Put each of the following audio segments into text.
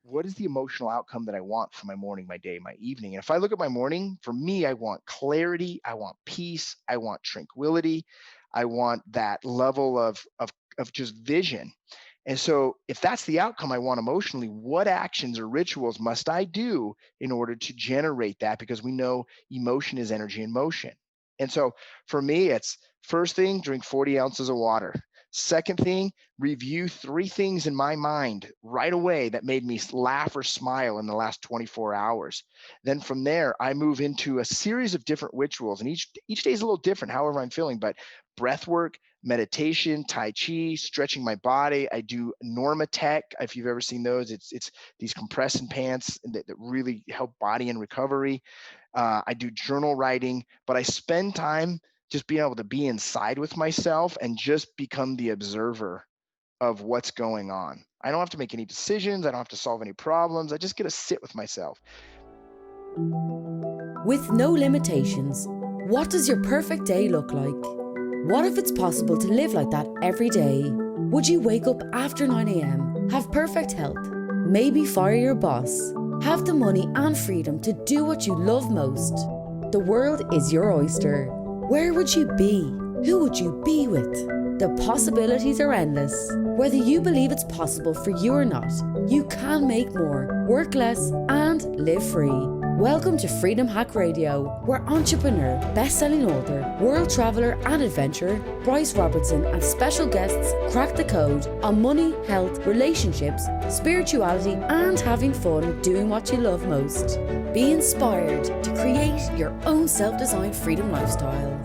what is the emotional outcome that I want for my morning, my day, my evening? And if I look at my morning, for me, I want clarity, I want peace, I want tranquility, I want that level of just vision. And so, if that's the outcome I want emotionally, what actions or rituals must I do in order to generate that? Because we know emotion is energy in motion. And so, for me, it's first thing, drink 40 ounces of water. Second thing, review three things in my mind right away that made me laugh or smile in the last 24 hours. Then from there, I move into a series of different rituals, and each day is a little different, however I'm feeling. But breath work, meditation, tai chi, stretching my body. I do Normatec. If you've ever seen those, it's these compressing pants that really help body and recovery. I do journal writing, but I spend time just being able to be inside with myself and just become the observer of what's going on. I don't have to make any decisions. I don't have to solve any problems. I just get to sit with myself. With no limitations, what does your perfect day look like? What if it's possible to live like that every day? Would you wake up after 9 a.m., have perfect health, maybe fire your boss, have the money and freedom to do what you love most? The world is your oyster. Where would you be? Who would you be with? The possibilities are endless. Whether you believe it's possible for you or not, you can make more, work less, and live free. Welcome to Freedom Hack Radio, where entrepreneur, best-selling author, world traveler and adventurer Bryce Robertson and special guests crack the code on money, health, relationships, spirituality and having fun doing what you love most. Be inspired to create your own self-designed freedom lifestyle.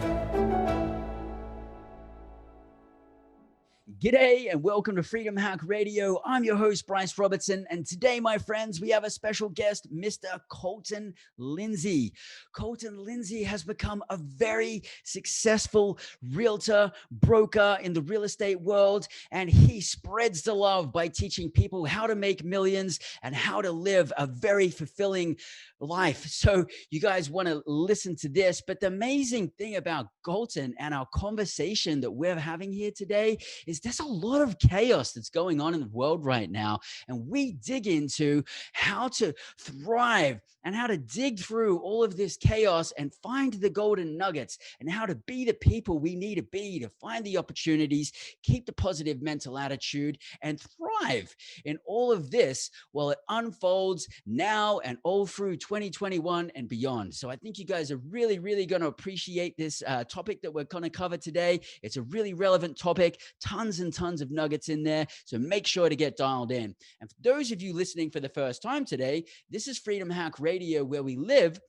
G'day and welcome to Freedom Hack Radio. I'm your host, Bryce Robertson, and today, my friends, we have a special guest, Mr. Colton Lindsay. Colton Lindsay has become a very successful realtor, broker in the real estate world, and he spreads the love by teaching people how to make millions and how to live a very fulfilling life. So you guys want to listen to this, but the amazing thing about Colton and our conversation that we're having here today is there's a lot of chaos that's going on in the world right now. And we dig into how to thrive and how to dig through all of this chaos and find the golden nuggets and how to be the people we need to be to find the opportunities, keep the positive mental attitude, and thrive in all of this while it unfolds now and all through 2021 and beyond. So I think you guys are really, really going to appreciate this topic that we're going to cover today. It's a really relevant topic, tons and tons of nuggets in there. So make sure to get dialed in. And for those of you listening for the first time today, this is Freedom Hack Radio, where we live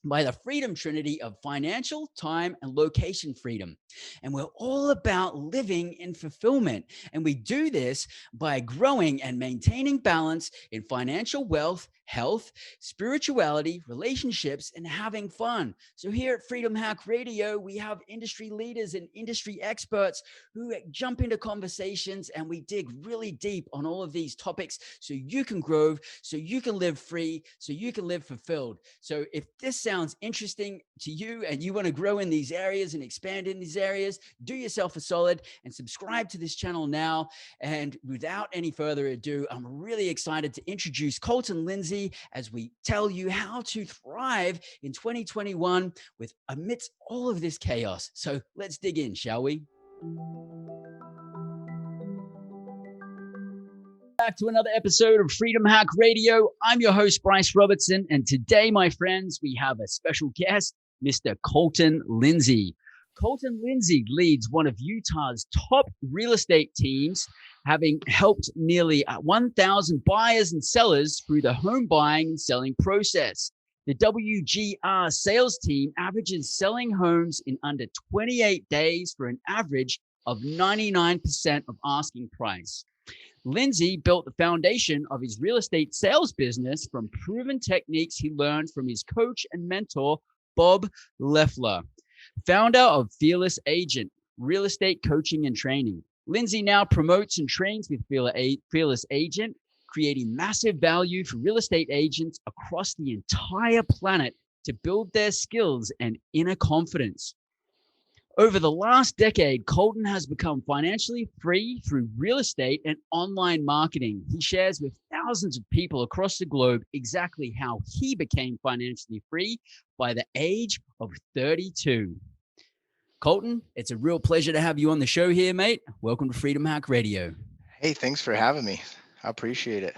by the freedom trinity of financial, time, and location freedom. And we're all about living in fulfillment. And we do this by growing and maintaining balance in financial wealth, health, spirituality, relationships, and having fun. So here at Freedom Hack Radio, we have industry leaders and industry experts who jump into conversations, and we dig really deep on all of these topics so you can grow, so you can live free, so you can live fulfilled. So if this sounds interesting to you and you want to grow in these areas and expand in these areas, do yourself a solid and subscribe to this channel now. And without any further ado, I'm really excited to introduce Colton Lindsay as we tell you how to thrive in 2021 with amidst all of this chaos. So let's dig in, shall we? Back to another episode of Freedom Hack Radio. I'm your host, Bryce Robertson, and today, my friends, we have a special guest, Mr. Colton Lindsay. Colton Lindsay leads one of Utah's top real estate teams, having helped nearly 1,000 buyers and sellers through the home buying and selling process. The WGR sales team averages selling homes in under 28 days for an average of 99% of asking price. Lindsay built the foundation of his real estate sales business from proven techniques he learned from his coach and mentor, Bob Leffler, founder of Fearless Agent, real estate coaching and training. Lindsay now promotes and trains with Fearless Agent, creating massive value for real estate agents across the entire planet to build their skills and inner confidence. Over the last decade, Colton has become financially free through real estate and online marketing. He shares with thousands of people across the globe exactly how he became financially free by the age of 32. Colton, it's a real pleasure to have you on the show here, mate. Welcome to Freedom Hack Radio. Hey, thanks for having me. I appreciate it.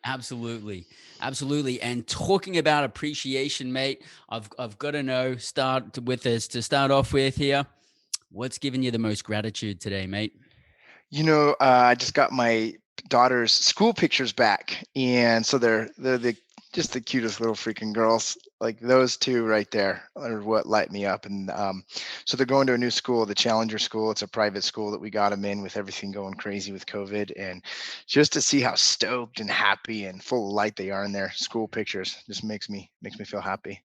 Absolutely. Absolutely. And talking about appreciation, mate, I've got to know, start with this to start off with here. What's giving you the most gratitude today, mate? I just got my daughter's school pictures back, and so they're just the cutest little freaking girls. Like those two right there are what light me up. And so they're going to a new school, the Challenger School. It's a private school that we got them in with everything going crazy with COVID, and just to see how stoked and happy and full of light they are in their school pictures just makes me feel happy.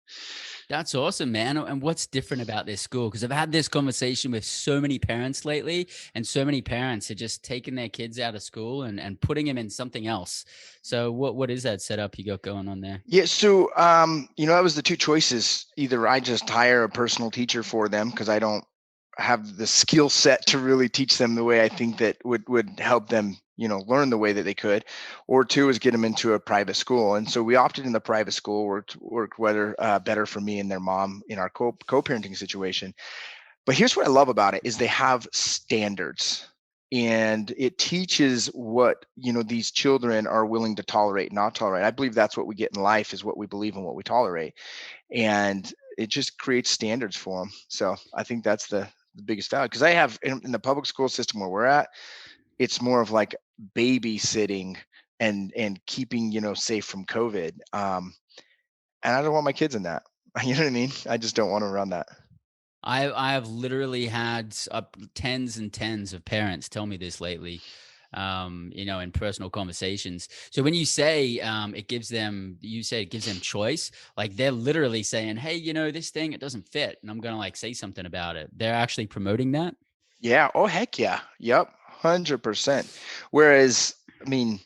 That's awesome, man. And what's different about this school? Because I've had this conversation with so many parents lately, and so many parents are just taking their kids out of school and putting them in something else. So what is that setup you got going on there? Yeah, so that was the two choices. Either I just hire a personal teacher for them because I don't have the skill set to really teach them the way I think that would help them, learn the way that they could, or two is get them into a private school. And so we opted in the private school, worked better for me and their mom in our co-parenting situation. But here's what I love about it is they have standards, and it teaches what these children are willing to tolerate, not tolerate. I believe that's what we get in life is what we believe and what we tolerate, and it just creates standards for them. So I think that's the biggest value, because I have in the public school system where we're at, it's more of like babysitting and keeping safe from COVID. And I don't want my kids in that. You know what I mean? I just don't want to run that. I have literally had tens and tens of parents tell me this lately, in personal conversations. So when you say it gives them choice, like they're literally saying, hey, this thing, it doesn't fit. And I'm going to like say something about it. They're actually promoting that. Yeah. Oh, heck yeah. Yep. 100%. Whereas, I mean,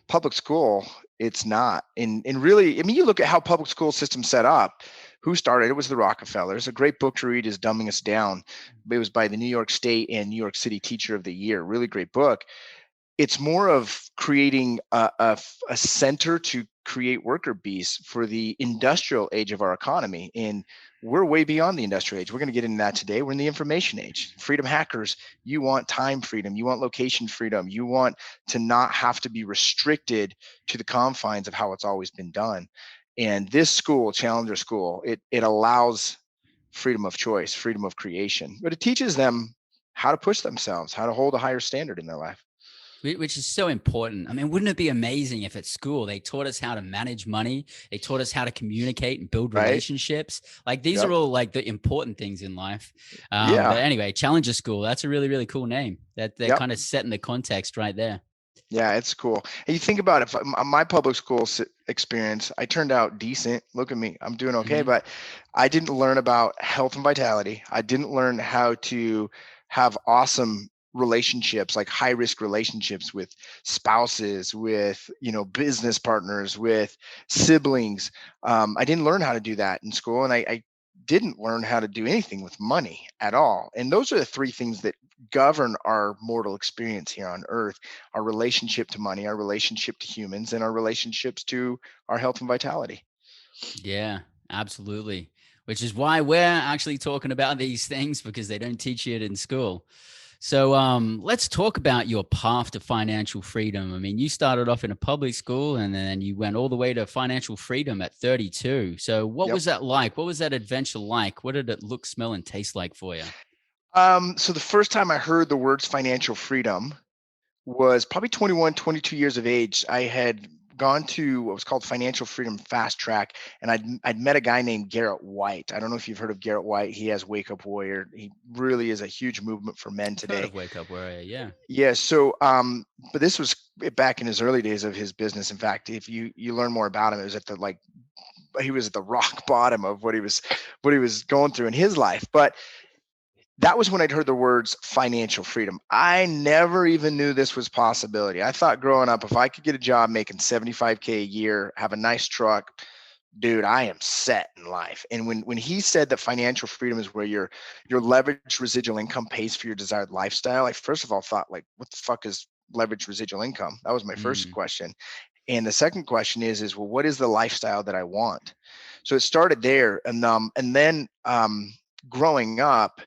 public school, it's not. And really, I mean, you look at how public school system's set up. Who started it? Was the Rockefellers. A great book to read is Dumbing Us Down. It was by the New York State and New York City Teacher of the Year. Really great book. It's more of creating a center to create worker bees for the industrial age of our economy. And we're way beyond the industrial age. We're going to get into that today. We're in the information age. Freedom hackers, you want time freedom. You want location freedom. You want to not have to be restricted to the confines of how it's always been done. And this school, Challenger School, it allows freedom of choice, freedom of creation, but it teaches them how to push themselves, how to hold a higher standard in their life. Which is so important. I mean, wouldn't it be amazing if at school they taught us how to manage money? They taught us how to communicate and build relationships. Like these are all like the important things in life. But anyway, Challenger School, that's a really, really cool name. That they're kind of setting the context right there. Yeah, it's cool. And you think about it, my public school experience, I turned out decent. Look at me, I'm doing okay, but I didn't learn about health and vitality. I didn't learn how to have awesome relationships, like high risk relationships with spouses, with business partners, with siblings. I didn't learn how to do that in school, and I didn't learn how to do anything with money at all. And those are the three things that govern our mortal experience here on earth: our relationship to money, our relationship to humans, and our relationships to our health and vitality. Yeah, absolutely. Which is why we're actually talking about these things, because they don't teach you it in school. So let's talk about your path to financial freedom. I mean, you started off in a public school and then you went all the way to financial freedom at 32. So what was that like? What was that adventure like? What did it look, smell, and taste like for you? So the first time I heard the words financial freedom was probably 21, 22 years of age. I had gone to what was called Financial Freedom Fast Track, and I'd met a guy named Garrett White. I don't know if you've heard of Garrett White. He has Wake Up Warrior. He really is a huge movement for men today. Heard of Wake Up Warrior, yeah. Yeah. So, but this was back in his early days of his business. In fact, if you learn more about him, it was at he was at the rock bottom of what he was going through in his life. But that was when I'd heard the words financial freedom. I never even knew this was a possibility. I thought growing up, if I could get a job making $75K a year, have a nice truck, dude, I am set in life. And when he said that financial freedom is where your leveraged residual income pays for your desired lifestyle, I first of all thought, like, what the fuck is leveraged residual income? That was my first Mm, question. And the second question is well, what is the lifestyle that I want? So it started there, and then growing up,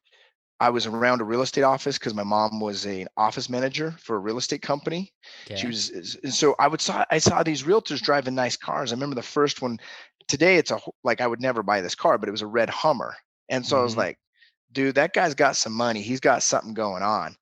I was around a real estate office because my mom was an office manager for a real estate company. She okay. was, and so I saw these realtors driving nice cars. I remember the first one. Today it's like I would never buy this car, but it was a red Hummer, and so I was Hmm. like, dude, that guy's got some money. He's got something going on.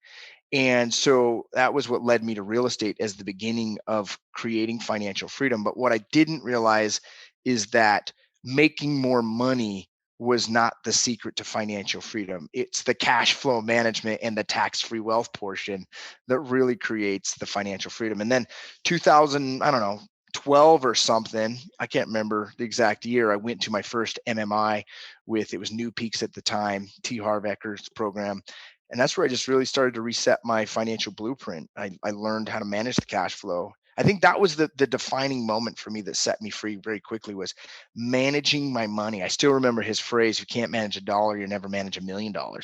And so that was what led me to real estate as the beginning of creating financial freedom. But what I didn't realize is that making more money was not the secret to financial freedom. It's the cash flow management and the tax-free wealth portion that really creates the financial freedom. And then 2000, I don't know, 12 or something, I can't remember the exact year, I went to my first MMI with, it was New Peaks at the time, T. Harv Eker's program, and that's where I just really started to reset my financial blueprint. I learned how to manage the cash flow. I think that was the defining moment for me that set me free very quickly, was managing my money. I still remember his phrase, you can't manage a dollar, you never manage $1 million. And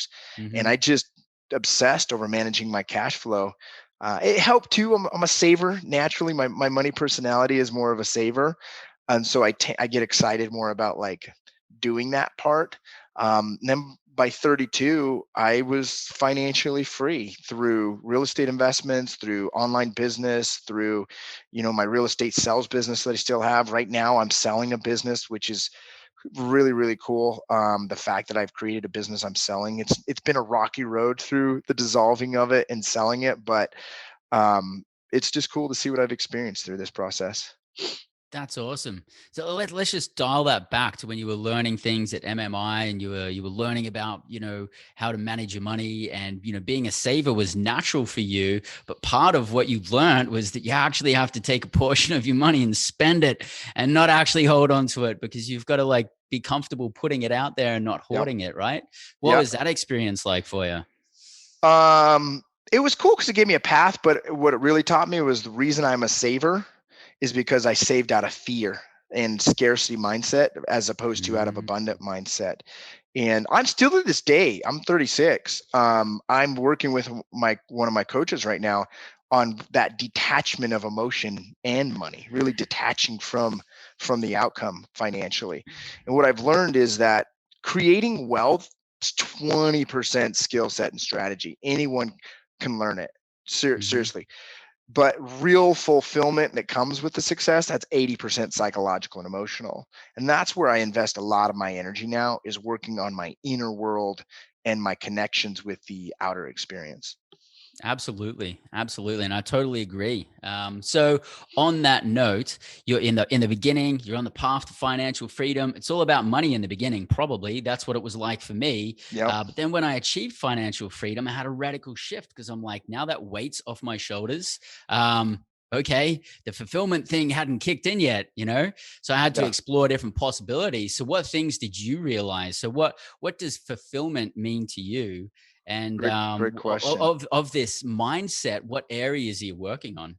Hmm. I just obsessed over managing my cash flow. It helped too. I'm a saver naturally. My money personality is more of a saver, and so I get excited more about like doing that part. Then by 32, I was financially free through real estate investments, through online business, through, my real estate sales business that I still have. Right now, I'm selling a business, which is really, really cool. The fact that I've created a business I'm selling, it's been a rocky road through the dissolving of it and selling it, but it's just cool to see what I've experienced through this process. That's awesome. So let's just dial that back to when you were learning things at MMI and you were learning about, how to manage your money, and, being a saver was natural for you. But part of what you learned was that you actually have to take a portion of your money and spend it and not actually hold on to it, because you've got to like be comfortable putting it out there and not Yep. hoarding it. Right. What Yeah. was that experience like for you? It was cool because it gave me a path, but what it really taught me was the reason I'm a saver is because I saved out of fear and scarcity mindset as opposed to out of Mm, abundant mindset. And I'm still to this day, I'm 36. I'm working with one of my coaches right now on that detachment of emotion and money, really detaching from the outcome financially. And what I've learned is that creating wealth is 20% skill set and strategy. Anyone can learn it. mhm. Seriously. But real fulfillment that comes with the success, that's 80% psychological and emotional. And that's where I invest a lot of my energy now, is working on my inner world and my connections with the outer experience. Absolutely, absolutely, and I totally agree. So, on that note, you're in the beginning. You're on the path to financial freedom. It's all about money in the beginning. Probably that's what it was like for me. Yep. But then, when I achieved financial freedom, I had a radical shift, because I'm like, now that weight's off my shoulders. Okay, the fulfillment thing hadn't kicked in yet. So I had to Yeah. explore different possibilities. So, what things did you realize? So, what does fulfillment mean to you? And Great question. of this mindset, what areas are you working on?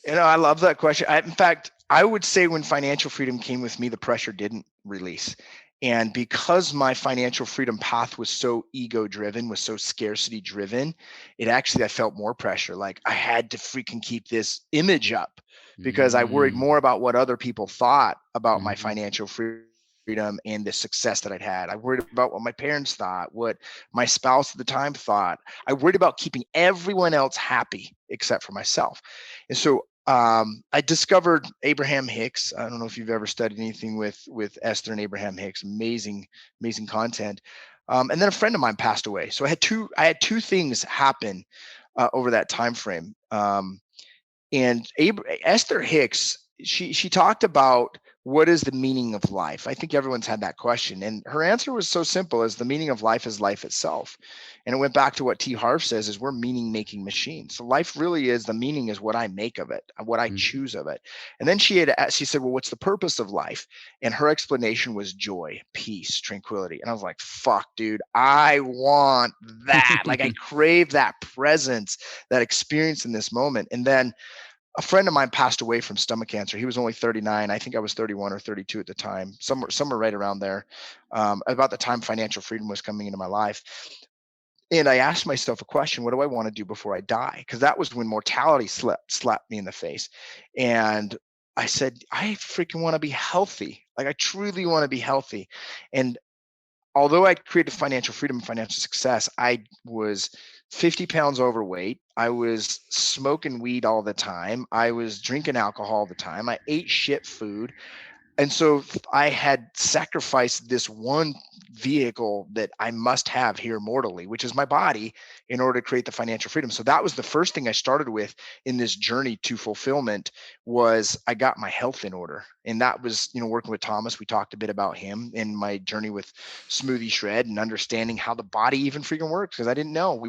I love that question. In fact, I would say when financial freedom came with me, the pressure didn't release. And because my financial freedom path was so ego driven, was so scarcity driven, I felt more pressure. Like I had to freaking keep this image up because I worried Mm, more about what other people thought about my mhm. financial freedom and the success that I'd had. I worried about what my parents thought, what my spouse at the time thought. I worried about keeping everyone else happy except for myself. And so I discovered Abraham Hicks. I don't know if you've ever studied anything with Esther and Abraham Hicks. Amazing content. And then a friend of mine passed away. So I had two things happen over that time frame. And Esther Hicks, she talked about what is the meaning of life. I think everyone's had that question, and her answer was so simple as the meaning of life is life itself. And it went back to what T. Harv says: is we're meaning making machines. So life really is, the meaning is what I make of it, what I Mhm. choose of it. And then she said, well, what's the purpose of life? And her explanation was joy, peace, tranquility. And I was like, fuck, dude, I want that. Like I crave that presence, that experience in this moment. And then a friend of mine passed away from stomach cancer. He was only 39. I think I was 31 or 32 at the time, somewhere right around there, about the time financial freedom was coming into my life. And I asked myself a question: what do I want to do before I die? Because that was when mortality slapped me in the face. And I said, I freaking want to be healthy. Like, I truly want to be healthy. And although I created financial freedom and financial success, I was 50 pounds overweight. I was smoking weed all the time. I was drinking alcohol all the time. I ate shit food. And so I had sacrificed this one vehicle that I must have here mortally, which is my body, in order to create the financial freedom. So that was the first thing I started with in this journey to fulfillment. Was I got my health in order. And that was, working with Thomas. We talked a bit about him and my journey with Smoothie Shred and understanding how the body even freaking works, because I didn't know.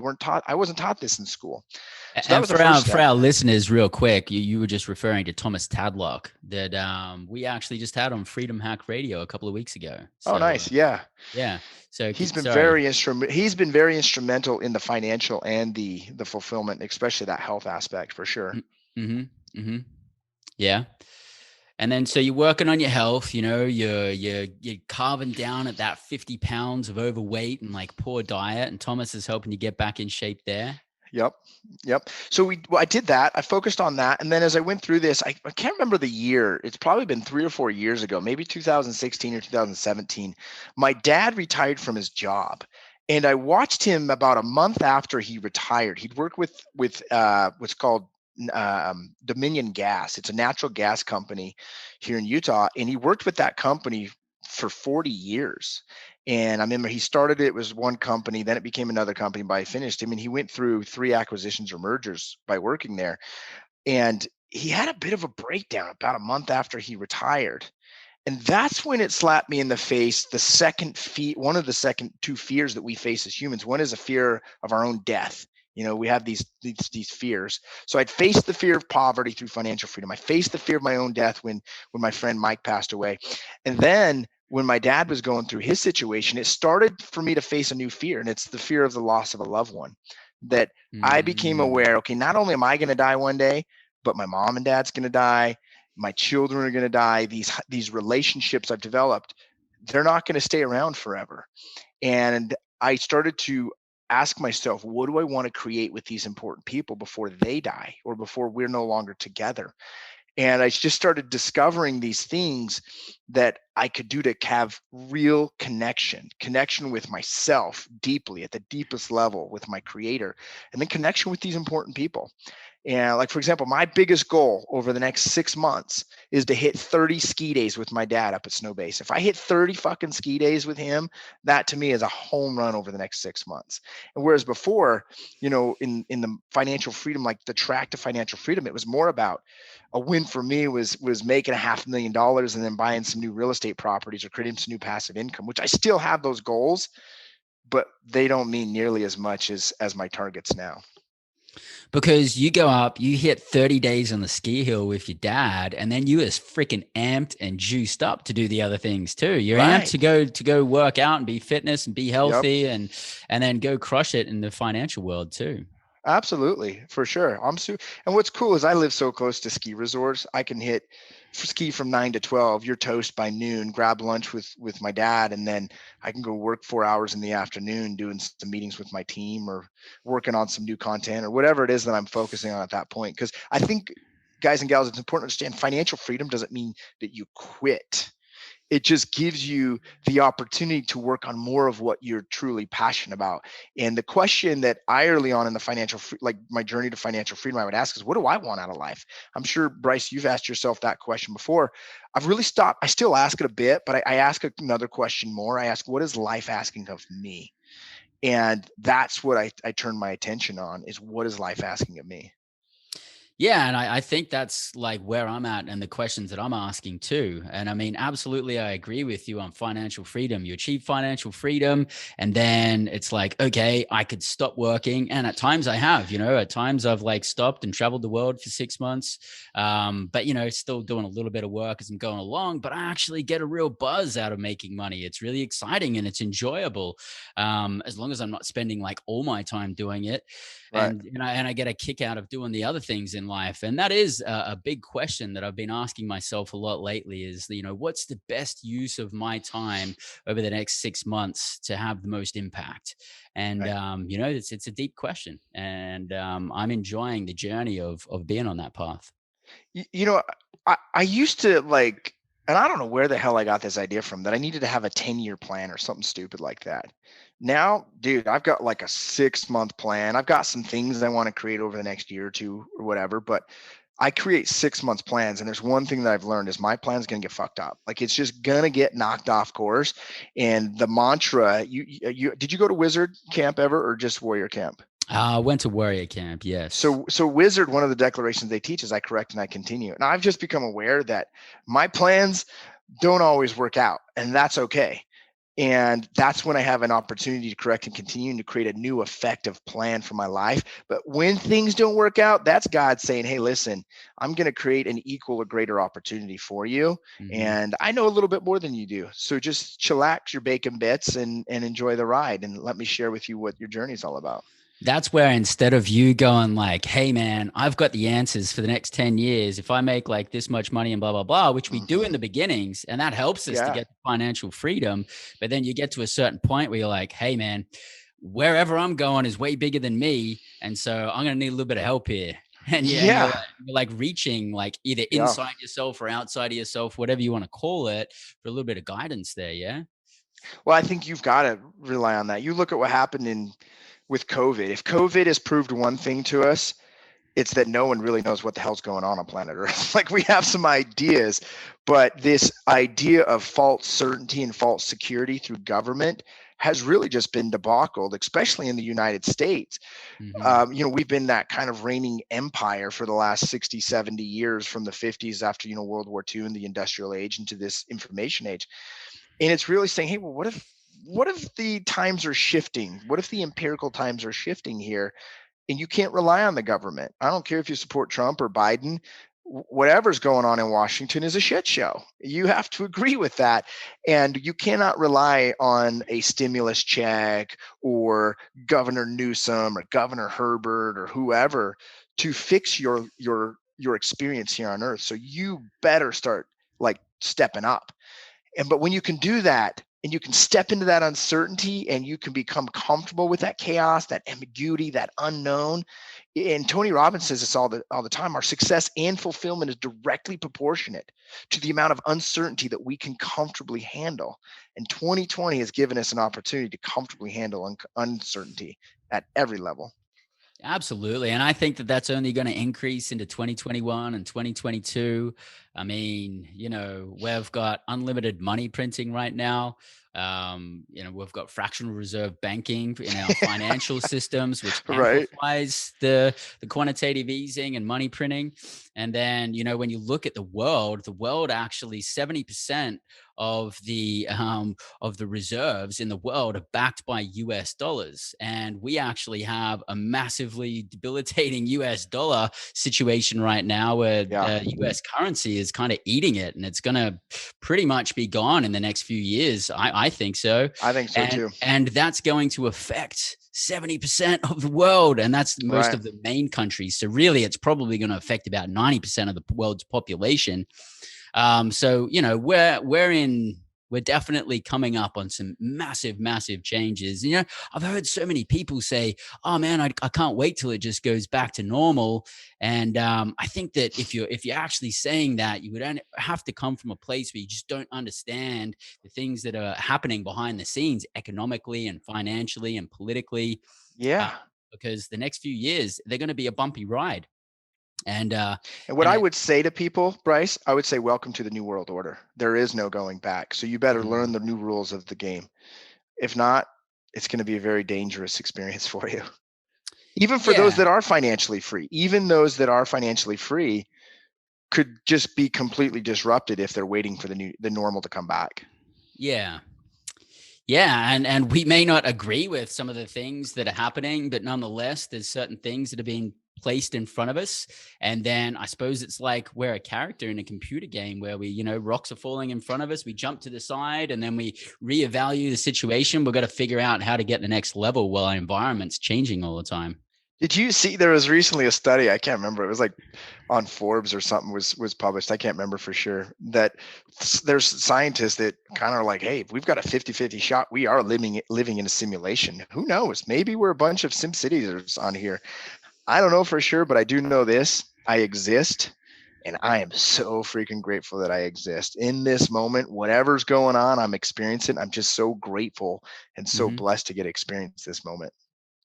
I wasn't taught this in school. So that was the first step. For our listeners, real quick, you were just referring to Thomas Tadlock that we actually just had on Freedom Hack Radio a couple of weeks ago. So, oh, nice. Yeah. Yeah. So he's been very instrumental in the financial and the fulfillment, especially that health aspect, for sure. Mm-hmm. Mm-hmm. Yeah. And then, so you're working on your health, you're carving down at that 50 pounds of overweight and like poor diet, and Thomas is helping you get back in shape there. Yep. So I did that. I focused on that. And then as I went through this, I can't remember the year. It's probably been 3 or 4 years ago, maybe 2016 or 2017. My dad retired from his job. And I watched him about a month after he retired. He'd worked with what's called Dominion Gas. It's a natural gas company here in Utah. And he worked with that company for 40 years. And I remember he started it was one company, then it became another company by finished. I mean, he went through 3 acquisitions or mergers by working there. And he had a bit of a breakdown about a month after he retired. And that's when it slapped me in the face. One of the second 2 fears that we face as humans. One is a fear of our own death. We have these fears. So I'd faced the fear of poverty through financial freedom. I faced the fear of my own death when my friend Mike passed away. And then when my dad was going through his situation, it started for me to face a new fear. And it's the fear of the loss of a loved one, that I became aware, okay, not only am I going to die one day, but my mom and dad's going to die. My children are going to die. These relationships I've developed, they're not going to stay around forever. And I started to ask myself, what do I want to create with these important people before they die or before we're no longer together? And I just started discovering these things that I could do to have real connection with myself deeply, at the deepest level, with my creator, and then connection with these important people. And like, for example, my biggest goal over the next 6 months is to hit 30 ski days with my dad up at Snow Base. If I hit 30 fucking ski days with him, that to me is a home run over the next 6 months. And whereas before, in the financial freedom, like the track to financial freedom, it was more about a win for me was making $500,000 and then buying some new real estate properties or creating some new passive income, which I still have those goals, but they don't mean nearly as much as my targets now. Because you go up, you hit 30 days on the ski hill with your dad, and then you is freaking amped and juiced up to do the other things too. You're amped to go work out and be fitness and be healthy, and then go crush it in the financial world too. Absolutely, for sure. And what's cool is I live so close to ski resorts. I can ski from 9 to 12. You're toast by noon. Grab lunch with my dad, and then I can go work 4 hours in the afternoon doing some meetings with my team or working on some new content or whatever it is that I'm focusing on at that point. Because I think, guys and gals, it's important to understand financial freedom doesn't mean that you quit. It just gives you the opportunity to work on more of what you're truly passionate about. And the question that I early on in the my journey to financial freedom, I would ask is, what do I want out of life? I'm sure, Bryce, you've asked yourself that question before. I've really stopped. I still ask it a bit, but I ask another question more. I ask, what is life asking of me? And that's what I turn my attention on, is what is life asking of me? Yeah. And I think that's like where I'm at and the questions that I'm asking too. And I mean, absolutely, I agree with you on financial freedom. You achieve financial freedom, and then it's like, okay, I could stop working. And at times I have, at times I've like stopped and traveled the world for 6 months. But, still doing a little bit of work as I'm going along, but I actually get a real buzz out of making money. It's really exciting and it's enjoyable. As long as I'm not spending like all my time doing it. Right. And I get a kick out of doing the other things in life. And that is a big question that I've been asking myself a lot lately is, what's the best use of my time over the next 6 months to have the most impact? And, Right. it's a deep question, and I'm enjoying the journey of being on that path. You know, I used to like, and I don't know where the hell I got this idea from that I needed to have a 10-year plan or something stupid like that. Now, dude, I've got like a 6-month plan. I've got some things I want to create over the next year or two or whatever, but I create 6 months plans. And there's one thing that I've learned is my plan's going to get fucked up. Like it's just going to get knocked off course. And the mantra, did you go to Wizard camp ever or just Warrior camp? I went to Warrior Camp. Yes. So Wizard, one of the declarations they teach is I correct and I continue. And I've just become aware that my plans don't always work out, and that's okay. And that's when I have an opportunity to correct and continue and to create a new effective plan for my life. But when things don't work out, that's God saying, hey, listen, I'm going to create an equal or greater opportunity for you. Mhm. And I know a little bit more than you do. So just chillax your bacon bits and enjoy the ride. And let me share with you what your journey is all about. That's where instead of you going like, hey man, I've got the answers for the next 10 years. If I make like this much money and blah, blah, blah, which we do in the beginnings, and that helps us to Yeah. get financial freedom. But then you get to a certain point where you're like, hey man, wherever I'm going is way bigger than me. And so I'm going to need a little bit of help here. And yeah, and Yeah. you're like reaching like either Yeah. inside yourself or outside of yourself, whatever you want to call it, for a little bit of guidance there. Yeah. Well, I think you've got to rely on that. You look at what happened in with COVID. If COVID has proved one thing to us, it's that no one really knows what the hell's going on planet Earth. Like we have some ideas, but this idea of false certainty and false security through government has really just been debacled, especially in the United States. Mm-hmm. We've been that kind of reigning empire for the last 60, 70 years from the 50s after, World War II and the industrial age into this information age. And it's really saying, hey, well, what if the times are shifting? What if the empirical times are shifting here? And you can't rely on the government. I don't care if you support Trump or Biden. Whatever's going on in Washington is a shit show. You have to agree with that. And you cannot rely on a stimulus check or Governor Newsom or Governor Herbert or whoever to fix your experience here on earth. So you better start like stepping up. But when you can do that and you can step into that uncertainty and you can become comfortable with that chaos, that ambiguity, that unknown. And Tony Robbins says this all the time, our success and fulfillment is directly proportionate to the amount of uncertainty that we can comfortably handle. And 2020 has given us an opportunity to comfortably handle uncertainty at every level. Absolutely. And I think that that's only going to increase into 2021 and 2022. I mean, we've got unlimited money printing right now. We've got fractional reserve banking in our financial systems, which Right. amplifies the quantitative easing and money printing. And then, when you look at the world actually 70% of the reserves in the world are backed by US dollars. And we actually have a massively debilitating US dollar situation right now where Yeah. US currency is kind of eating it, and it's going to pretty much be gone in the next few years. I think so. I think so too. And that's going to affect 70% of the world, and that's most Right. of the main countries. So really, it's probably going to affect about 90% of the world's population. So we're definitely coming up on some massive, massive changes. I've heard so many people say, "Oh man, I can't wait till it just goes back to normal." And I think that if you're actually saying that, you would have to come from a place where you just don't understand the things that are happening behind the scenes, economically and financially and politically. Uh, Yeah. because the next few years they're going to be a bumpy ride. And And what and I I, would say to people, Bryce, I would say, welcome to the new world order. There is no going back. So you better learn mm, the new rules of the game. If not, it's going to be a very dangerous experience for you. Even for those yeah, that are financially free, even those that are financially free could just be completely disrupted if they're waiting for the normal to come back. yeah. Yeah, and we may not agree with some of the things that are happening, but nonetheless, there's certain things that are being placed in front of us. And then I suppose it's like we're a character in a computer game where we, rocks are falling in front of us, we jump to the side, and then we reevaluate the situation. We've got to figure out how to get the next level while our environment's changing all the time. Did you see there was recently a study, I can't remember, it was like on Forbes or something was published, I can't remember for sure, that there's scientists that kind of are like, hey, if we've got a 50-50 shot, we are living in a simulation. Who knows? Maybe we're a bunch of sim cities on here. I don't know for sure, but I do know this. I exist, and I am so freaking grateful that I exist in this moment. Whatever's going on, I'm experiencing. I'm just so grateful and so Mm-hmm. blessed to get to experience this moment.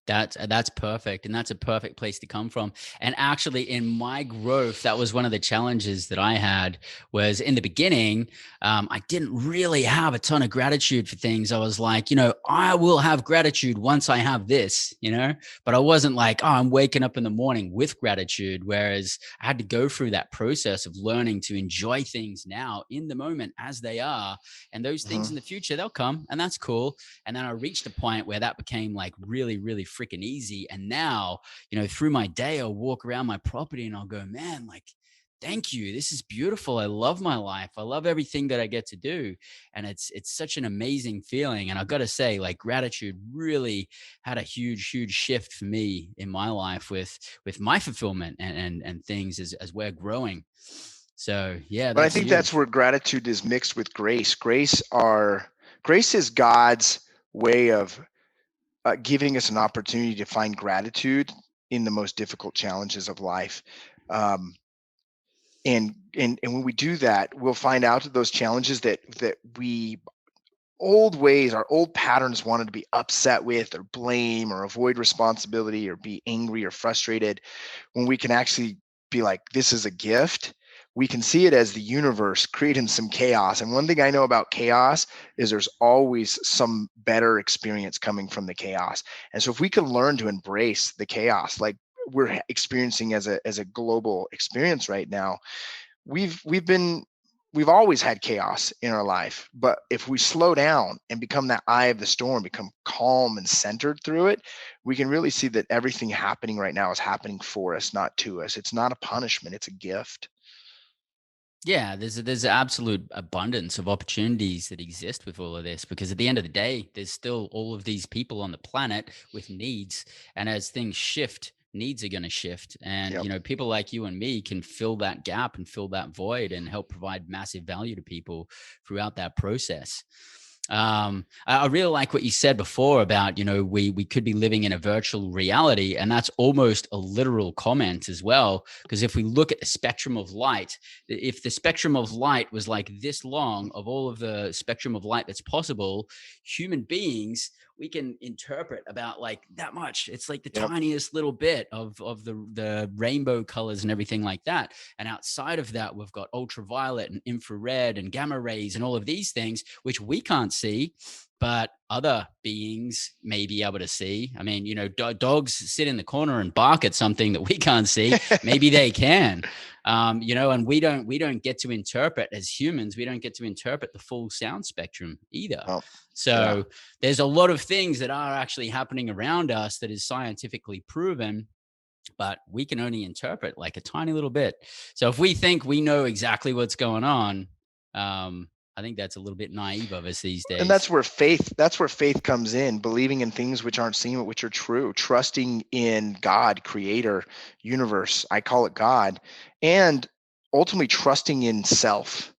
That's perfect, and that's a perfect place to come from. And actually, in my growth, that was one of the challenges that I had. Was in the beginning, I didn't really have a ton of gratitude for things. I was like, I will have gratitude once I have this, but I wasn't like, oh, I'm waking up in the morning with gratitude. Whereas I had to go through that process of learning to enjoy things now in the moment as they are, and those things in the future, they'll come, and that's cool. And then I reached a point where that became like really, really freaking easy. And now, through my day, I'll walk around my property and I'll go, man, like, thank you. This is beautiful. I love my life. I love everything that I get to do. And it's such an amazing feeling. And I've got to say, like, gratitude really had a huge, huge shift for me in my life with my fulfillment and things as we're growing. So yeah, But I that's think that's huge. where gratitude is mixed with grace. Grace is God's way of giving us an opportunity to find gratitude in the most difficult challenges of life. Um, and when we do that, we'll find out that those challenges that we old ways, our old patterns wanted to be upset with or blame or avoid responsibility or be angry or frustrated, when we can actually be like, this is a gift, we can see it as the universe creating some chaos. And one thing I know about chaos is there's always some better experience coming from the chaos. And so if we can learn to embrace the chaos, like we're experiencing as a global experience right now, we've always had chaos in our life, but if we slow down and become that eye of the storm, become calm and centered through it, we can really see that everything happening right now is happening for us, not to us. It's not a punishment, it's a gift. Yeah, there's an absolute abundance of opportunities that exist with all of this, because at the end of the day, there's still all of these people on the planet with needs, and as things shift, needs are going to shift, and Yep. people like you and me can fill that gap and fill that void and help provide massive value to people throughout that process. I really like what you said before about, we could be living in a virtual reality, and that's almost a literal comment as well. Because if we look at the spectrum of light, if the spectrum of light was like this long, of all of the spectrum of light that's possible, human beings, we can interpret about like that much. It's like the Yep. tiniest little bit of the rainbow colors and everything like that. And outside of that, we've got ultraviolet and infrared and gamma rays and all of these things, which we can't see, but other beings may be able to see. I mean, dogs sit in the corner and bark at something that we can't see. Maybe they can, and we don't get to interpret, as humans, we don't get to interpret the full sound spectrum either. Oh, yeah. So there's a lot of things that are actually happening around us that is scientifically proven, but we can only interpret like a tiny little bit. So if we think we know exactly what's going on, I think that's a little bit naive of us these And days. that's where faith comes in, believing in things which aren't seen but which are true, trusting in God, creator, universe, I call it God, and ultimately trusting in self.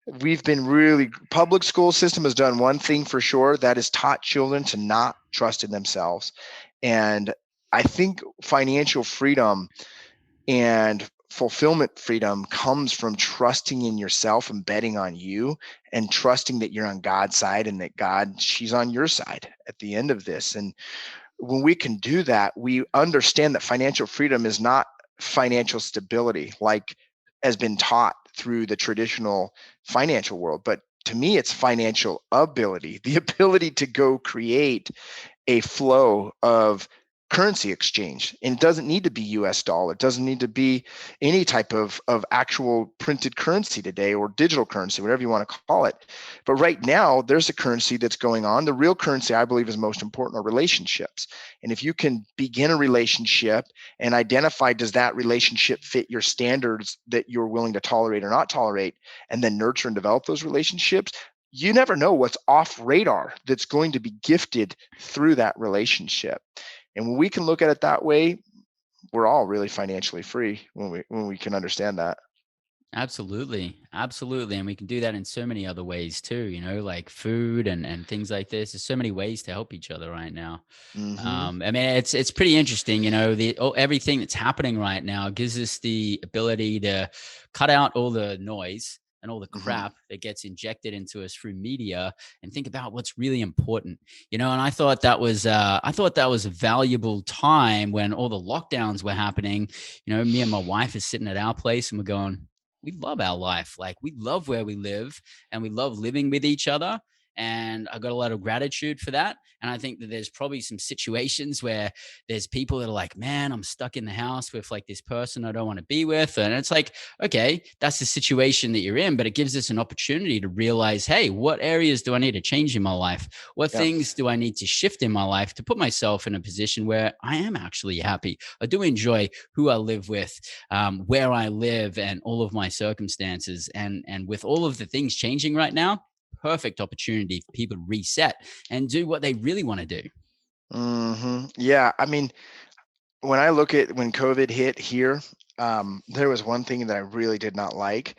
We've been really, public school system has done one thing for sure, that is taught children to not trust in themselves. And I think financial freedom and fulfillment freedom comes from trusting in yourself and betting on you, and trusting that you're on God's side and that God, she's on your side at the end of this. And when we can do that, we understand that financial freedom is not financial stability like has been taught through the traditional financial world, but to me it's financial ability, the ability to go create a flow of currency exchange. And it doesn't need to be US dollar. It doesn't need to be any type of actual printed currency today, or digital currency, whatever you want to call it. But right now, there's a currency that's going on. The real currency I believe is most important are relationships. And if you can begin a relationship and identify, does that relationship fit your standards that you're willing to tolerate or not tolerate, and then nurture and develop those relationships, you never know what's off radar that's going to be gifted through that relationship. And when we can look at it that way, we're all really financially free when we can understand that. Absolutely. Absolutely. And we can do that in so many other ways too, like food and things like this. There's so many ways to help each other right now. Hmm. I mean, it's pretty interesting, everything that's happening right now gives us the ability to cut out all the noise and all the Hmm. crap that gets injected into us through media and think about what's really important. And I thought that was a valuable time when all the lockdowns were happening. Me and my wife is sitting at our place and we're going, we love our life. Like we love where we live and we love living with each other. And I got a lot of gratitude for that. And I think that there's probably some situations where there's people that are like, man, I'm stuck in the house with like this person I don't want to be with. And it's like, okay, that's the situation that you're in, but it gives us an opportunity to realize, hey, what areas do I need to change in my life? What Yeah. things do I need to shift in my life to put myself in a position where I am actually happy? I do enjoy who I live with, where I live, and all of my circumstances. And with all of the things changing right now, perfect opportunity for people to reset and do what they really want to do. Yeah. I mean, when I look at when COVID hit here, there was one thing that I really did not like,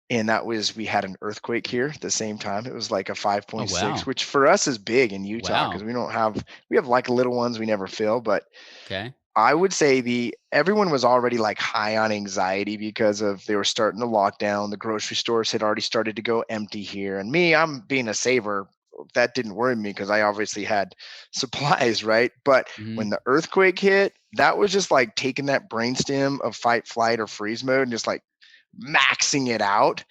and that was we had an earthquake here at the same time. It was like a Oh 5.6, wow. which for us is big in Utah because Wow. we have like little ones we never feel, but Okay. I would say the everyone was already like high on anxiety because of they were starting to lock down. The grocery stores had already started to go empty here. And me, I'm being a saver. That didn't worry me because I obviously had supplies, right? But when Hmm. the earthquake hit, that was just like taking that brainstem of fight, flight, or freeze mode and just like maxing it out,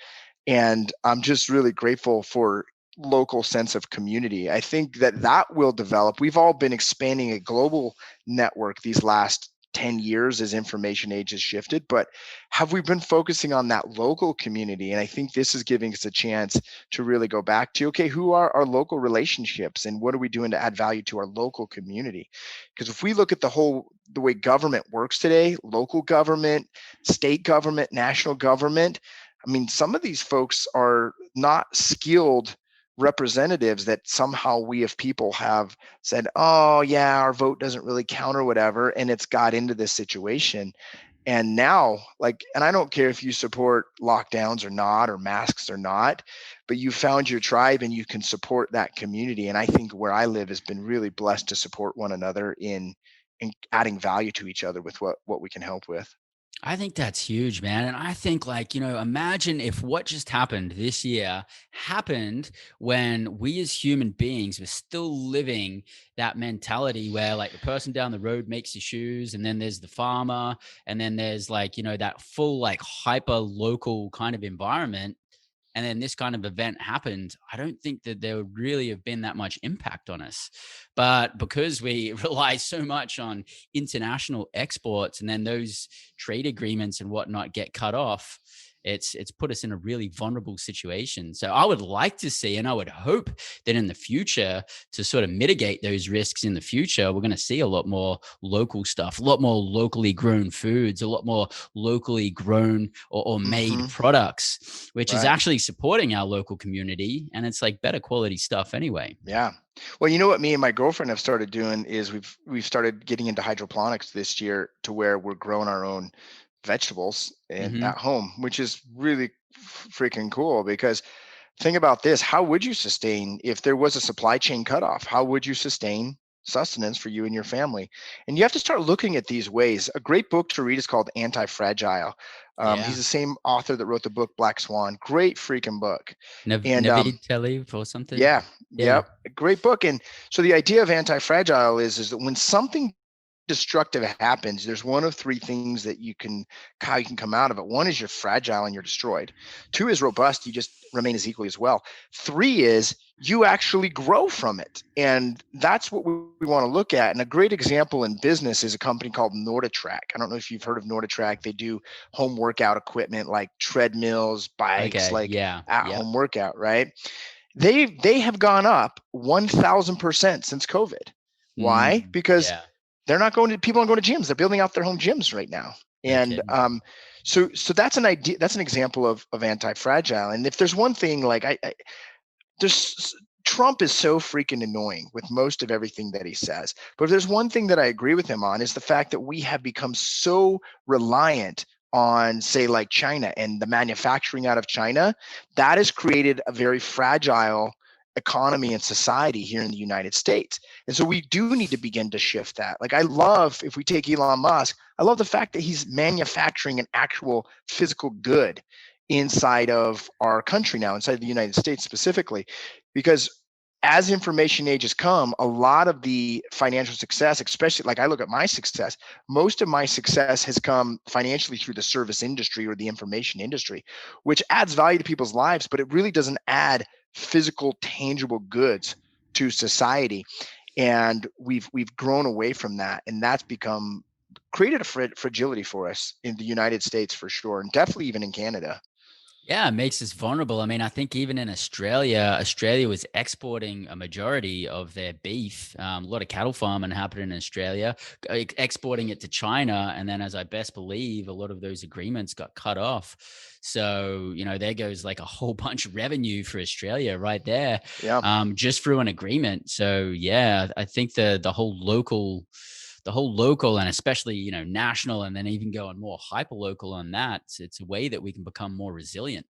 and I'm just really grateful for local sense of community. I think that that will develop. We've all been expanding a global network these last 10 years as information age has shifted, but have we been focusing on that local community? And I think this is giving us a chance to really go back to, okay, who are our local relationships and what are we doing to add value to our local community? Because if we look at the way government works today, local government, state government, national government, I mean, some of these folks are not skilled representatives that somehow we of people have said, oh, yeah, our vote doesn't really count or whatever. And it's got into this situation. And now, like, and I don't care if you support lockdowns or not, or masks or not, but you found your tribe and you can support that community. And I think where I live has been really blessed to support one another in adding value to each other with what we can help with. I think that's huge, man. And I think, like, imagine if what just happened this year happened when we as human beings were still living that mentality where, like, the person down the road makes the shoes, and then there's the farmer, and then there's, like, that full, like, hyper local kind of environment, and then this kind of event happened, I don't think that there would really have been that much impact on us. But because we rely so much on international exports, and then those trade agreements and whatnot get cut off, it's put us in a really vulnerable situation. So I would like to see, and I would hope that in the future, to sort of mitigate those risks in the future, we're going to see a lot more local stuff, a lot more locally grown foods, a lot more locally grown or made Hmm. products, which is Right. actually supporting our local community. And it's like better quality stuff anyway. Yeah. Well, you know what me and my girlfriend have started doing is we've started getting into hydroponics this year to where we're growing our own vegetables and Hmm. at home, which is really freaking cool because think about this, how would you sustain if there was a supply chain cutoff? How would you sustain sustenance for you and your family? And you have to start looking at these ways. A great book to read is called Anti-Fragile. He's Yeah. the same author that wrote the book Black Swan. Great freaking book. And Navid Talib or something. yeah, Yeah. yep, great book. And so the idea of anti-fragile is that when something destructive happens, there's one of three things that how you can come out of it. One is you're fragile and you're destroyed. Two is robust, you just remain as equally as well. Three is you actually grow from it. And that's what we want to look at. And a great example in business is a company called NordiTrack. I don't know if you've heard of NordiTrack. They do home workout equipment like treadmills, bikes, Okay. like Yeah. at Yep. home workout, right? They have gone up 1,000% since COVID. Why? Because Yeah. they're not going to people aren't going to gyms. They're building out their home gyms right now. Okay. And so that's an idea. That's an example of anti-fragile. And if there's one thing, like I there's Trump is so freaking annoying with most of everything that he says. But if there's one thing that I agree with him on, is the fact that we have become so reliant on, say, like China and the manufacturing out of China. That has created a very fragile economy and society here in the United States. And so we do need to begin to shift that. Like, I love, if we take Elon Musk, I love the fact that he's manufacturing an actual physical good inside of our country now, inside the United States specifically, because as information ages come, a lot of the financial success, especially like I look at my success, most of my success has come financially through the service industry or the information industry, which adds value to people's lives, but it really doesn't add physical, tangible goods to society. And we've grown away from that, and that's become created a fragility for us in the United States for sure, and definitely even in Canada. Yeah, it makes us vulnerable. I mean, I think even in Australia, Australia was exporting a majority of their beef. A lot of cattle farming happening in Australia, exporting it to China. And then, as I best believe, a lot of those agreements got cut off. So, there goes like a whole bunch of revenue for Australia right there, Yeah. just through an agreement. So, yeah, I think the whole local and especially national, and then even going more hyper local on that, it's a way that we can become more resilient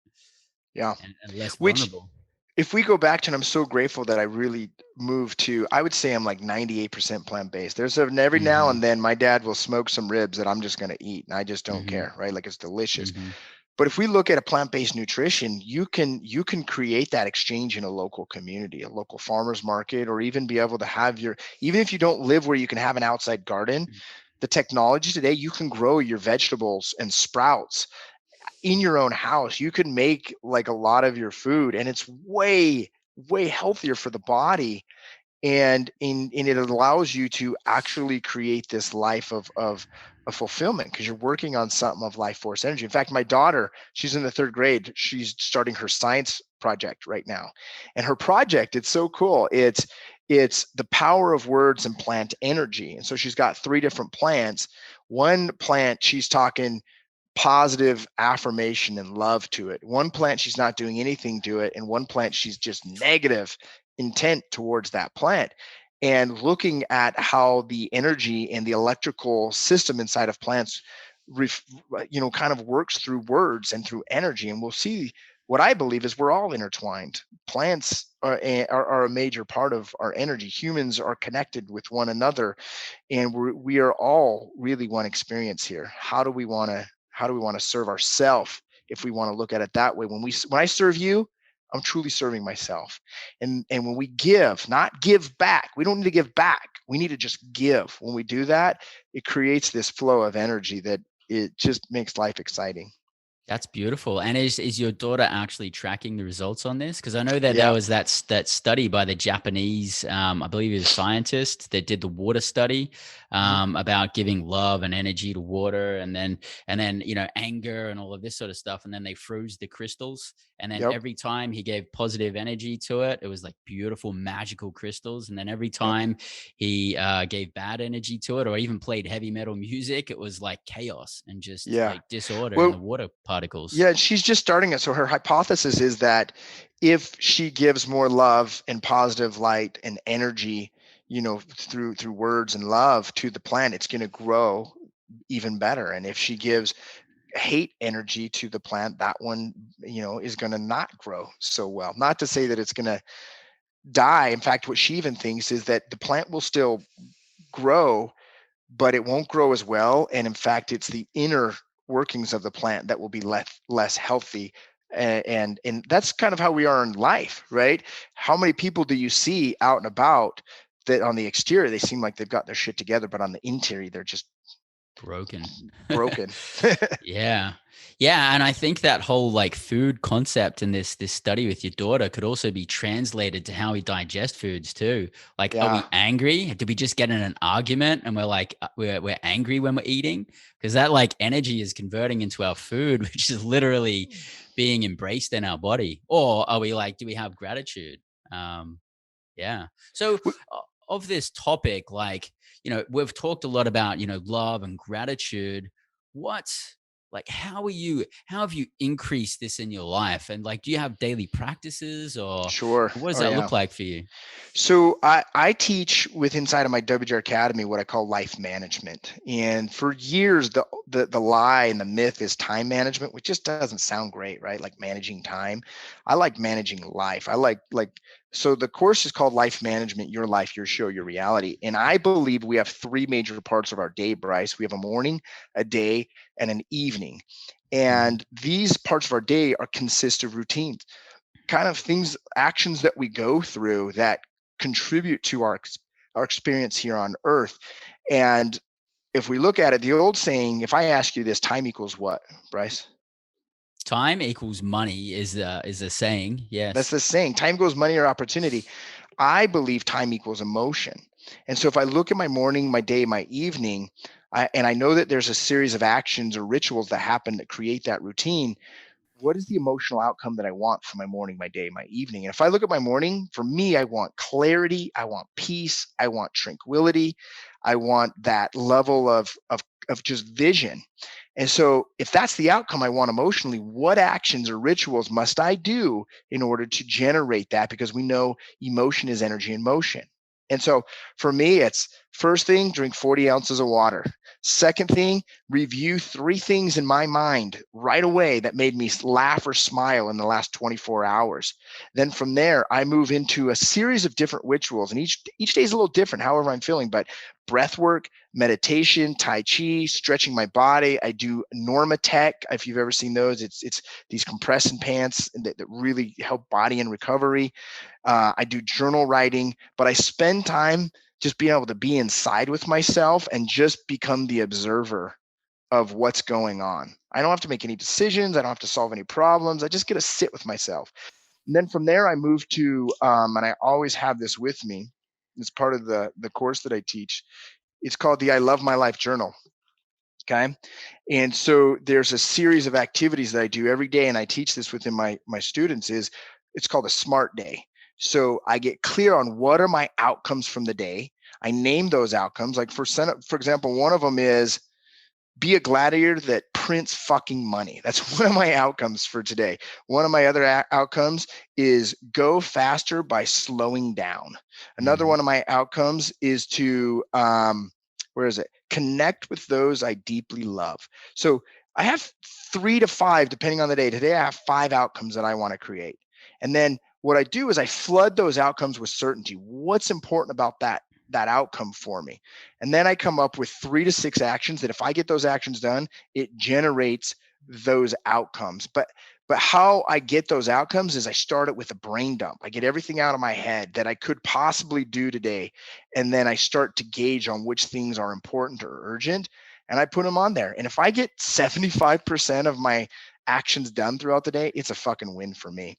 Yeah. and less Which, vulnerable. if we go back to, and I'm so grateful that I really moved to, I would say I'm like 98% plant-based. There's every now Hmm. and then my dad will smoke some ribs that I'm just going to eat, and I just don't Hmm. care, right? Like, it's delicious. Hmm. But if we look at a plant-based nutrition, you can create that exchange in a local community, a local farmers market, or even be able to have even if you don't live where you can have an outside garden, the technology today, you can grow your vegetables and sprouts in your own house. You can make like a lot of your food, and it's way healthier for the body, and it allows you to actually create this life of fulfillment, because you're working on something of life force energy. In fact, my daughter, she's in the third grade, she's starting her science project right now, and her project, it's so cool. It's the power of words and plant energy. And so she's got three different plants. One plant, she's talking positive affirmation and love to it. One plant, she's not doing anything to it. And one plant, she's just negative intent towards that plant. And looking at how the energy and the electrical system inside of plants, kind of works through words and through energy. And we'll see, what I believe is we're all intertwined. Plants are a major part of our energy. Humans are connected with one another, and we are all really one experience here. How do we want to serve ourselves, if we want to look at it that way? When I serve you, I'm truly serving myself. And when we give, not give back, we don't need to give back, we need to just give. When we do that, it creates this flow of energy that it just makes life exciting. That's beautiful. And is your daughter actually tracking the results on this? Because I know that there Yeah. was that study by the Japanese, I believe he was a scientist that did the water study, Mhm. about giving love and energy to water, and then anger and all of this sort of stuff, and then they froze the crystals, and then Yep. every time he gave positive energy to it, it was like beautiful magical crystals, and then every Yep. time he gave bad energy to it or even played heavy metal music, it was like chaos and just Yeah. like disorder in Well, the water particles. yeah, she's just starting it. So her hypothesis is that if she gives more love and positive light and energy, through words and love to the plant, it's going to grow even better. And if she gives hate energy to the plant, that one, is going to not grow so well. Not to say that it's going to die. In fact, what she even thinks is that the plant will still grow, but it won't grow as well. And in fact, it's the inner workings of the plant that will be less healthy. And that's kind of how we are in life, right? How many people do you see out and about that on the exterior they seem like they've got their shit together, but on the interior they're just Broken. broken? Yeah. Yeah, and I think that whole like food concept in this study with your daughter could also be translated to how we digest foods too. Like, are Yeah. we angry? Did we just get in an argument and we're like we're angry when we're eating? Because that like energy is converting into our food, which is literally being embraced in our body. Or are we like, do we have gratitude? Um, Yeah. So of this topic, like, we've talked a lot about, love and gratitude. What Like, how have you increased this in your life? And like, do you have daily practices, or Sure. what does Oh that yeah. look like for you? So I teach with inside of my WGR Academy what I call life management. And for years, the lie and the myth is time management, which just doesn't sound great, right? Like managing time. I like managing life. I like so the course is called Life Management, Your Life, Your Show, Your Reality. And I believe we have three major parts of our day, Bryce. We have a morning, a day, and an evening. Mhm. And these parts of our day are consist of routines, kind of things, actions that we go through that contribute to our experience here on earth. And if we look at it, the old saying, if I ask you this, time equals what, Bryce? Time equals money is a saying. That's Yes. the saying, time equals money or opportunity. I believe time equals emotion. And so if I look at my morning, my day, my evening, and I know that there's a series of actions or rituals that happen that create that routine, what is the emotional outcome that I want for my morning, my day, my evening? And if I look at my morning, for me, I want clarity, I want peace, I want tranquility, I want that level of just vision. And so if that's the outcome I want emotionally, what actions or rituals must I do in order to generate that? Because we know emotion is energy in motion. And so for me, it's first thing, drink 40 ounces of water. Second thing, review three things in my mind right away that made me laugh or smile in the last 24 hours. Then from there, I move into a series of different rituals, and each day is a little different, however I'm feeling, but breath work, meditation, tai chi, stretching my body. I do Normatec. If you've ever seen those, it's these compressing pants that really help body and recovery. I do journal writing, but I spend time just being able to be inside with myself and just become the observer of what's going on. I don't have to make any decisions. I don't have to solve any problems. I just get to sit with myself. And then from there, I move to, and I always have this with me. It's part of the course that I teach. It's called the I Love My Life Journal. Okay. And so there's a series of activities that I do every day, and I teach this within my students. Is it's called a SMART day. So I get clear on what are my outcomes from the day. I name those outcomes. Like for example, one of them is be a gladiator that prints fucking money. That's one of my outcomes for today. One of my other outcomes is go faster by slowing down. Another Mhm. one of my outcomes is to where is it? Connect with those I deeply love. So I have 3 to 5 depending on the day. Today I have 5 outcomes that I want to create. And then what I do is I flood those outcomes with certainty. What's important about that outcome for me? And then I come up with 3 to 6 actions that if I get those actions done, it generates those outcomes. But how I get those outcomes is I start it with a brain dump. I get everything out of my head that I could possibly do today. And then I start to gauge on which things are important or urgent. And I put them on there. And if I get 75% of my actions done throughout the day, it's a fucking win for me.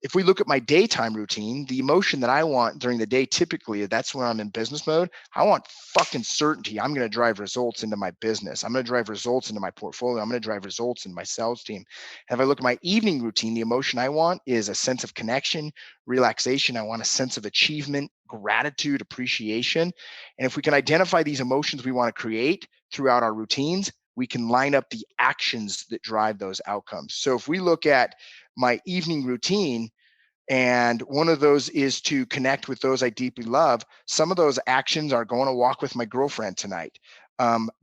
If we look at my daytime routine, the emotion that I want during the day, typically that's when I'm in business mode. I want fucking certainty. I'm going to drive results into my business. I'm going to drive results into my portfolio. I'm going to drive results in my sales team. And if I look at my evening routine, the emotion I want is a sense of connection, relaxation. I want a sense of achievement, gratitude, appreciation. And if we can identify these emotions we want to create throughout our routines, we can line up the actions that drive those outcomes. So if we look at my evening routine, and one of those is to connect with those I deeply love. Some of those actions are going to walk with my girlfriend tonight,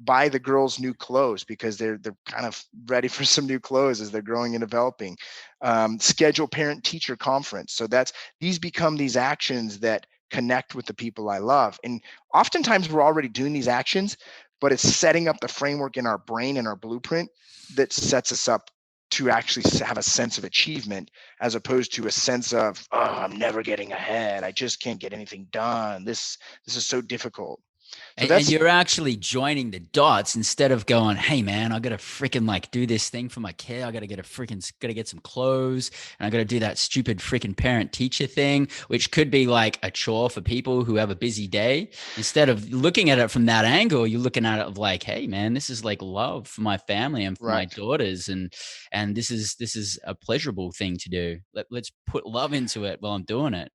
buy the girls new clothes because they're kind of ready for some new clothes as they're growing and developing, schedule parent teacher conference. So these become these actions that connect with the people I love. And oftentimes we're already doing these actions, but it's setting up the framework in our brain and our blueprint that sets us up to actually have a sense of achievement, as opposed to a sense of, oh, I'm never getting ahead, I just can't get anything done, this is so difficult. So And that's you're actually joining the dots instead of going, hey man, I gotta freaking like do this thing for my kid. I gotta get some clothes, and I gotta do that stupid freaking parent teacher thing, which could be like a chore for people who have a busy day. Instead of looking at it from that angle, you're looking at it of like, hey man, this is like love for my family and for my right. daughters, and this is a pleasurable thing to do. Let's put love into it while I'm doing it.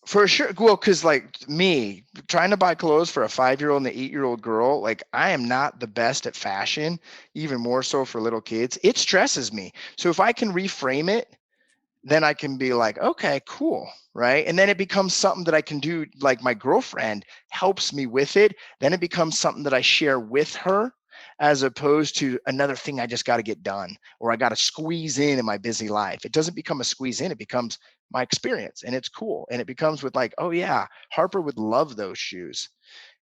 For sure. Well, because like me trying to buy clothes for a 5-year-old and an 8-year-old girl, like I am not the best at fashion, even more so for little kids. It stresses me. So if I can reframe it, then I can be like, okay, cool. Right. And then it becomes something that I can do. Like my girlfriend helps me with it. Then it becomes something that I share with her as opposed to another thing I just got to get done or I got to squeeze in my busy life. It doesn't become a squeeze in. It becomes my experience and it's cool. And it becomes with like, oh yeah, Harper would love those shoes.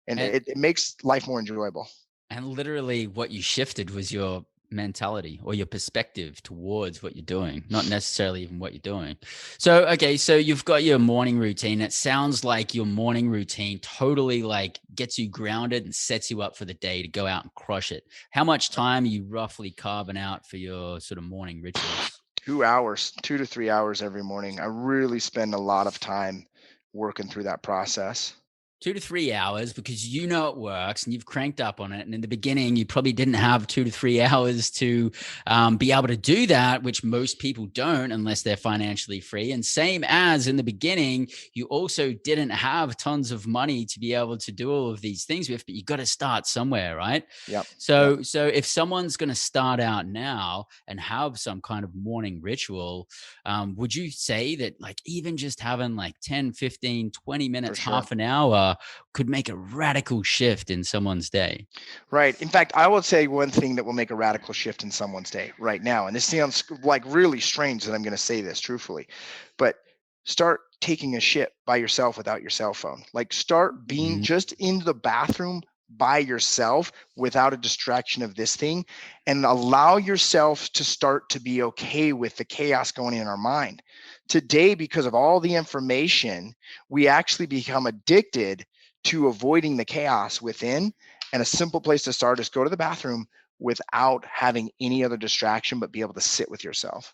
And And it makes life more enjoyable. And literally what you shifted was your mentality or your perspective towards what you're doing, not necessarily even what you're doing. So, okay, so you've got your morning routine. It sounds like your morning routine totally like gets you grounded and sets you up for the day to go out and crush it. How much time are you roughly carving out for your sort of morning rituals? 2 hours, 2 to 3 hours every morning. I really spend a lot of time working through that process. 2 to 3 hours because you know it works and you've cranked up on it. And in the beginning, you probably didn't have 2 to 3 hours to be able to do that, which most people don't unless they're financially free. And same as in the beginning, you also didn't have tons of money to be able to do all of these things with, but you got to start somewhere, right? Yep. Yep. So if someone's going to start out now and have some kind of morning ritual, would you say that like even just having like 10, 15, 20 For minutes, sure. half an hour could make a radical shift in someone's day? Right. In fact, I will say one thing that will make a radical shift in someone's day right now. And this sounds like really strange that I'm going to say this truthfully, but start taking a shit by yourself without your cell phone. Like start being Mhm. just in the bathroom by yourself without a distraction of this thing and allow yourself to start to be okay with the chaos going in our mind. Today, because of all the information, we actually become addicted to avoiding the chaos within. And a simple place to start is go to the bathroom without having any other distraction, but be able to sit with yourself.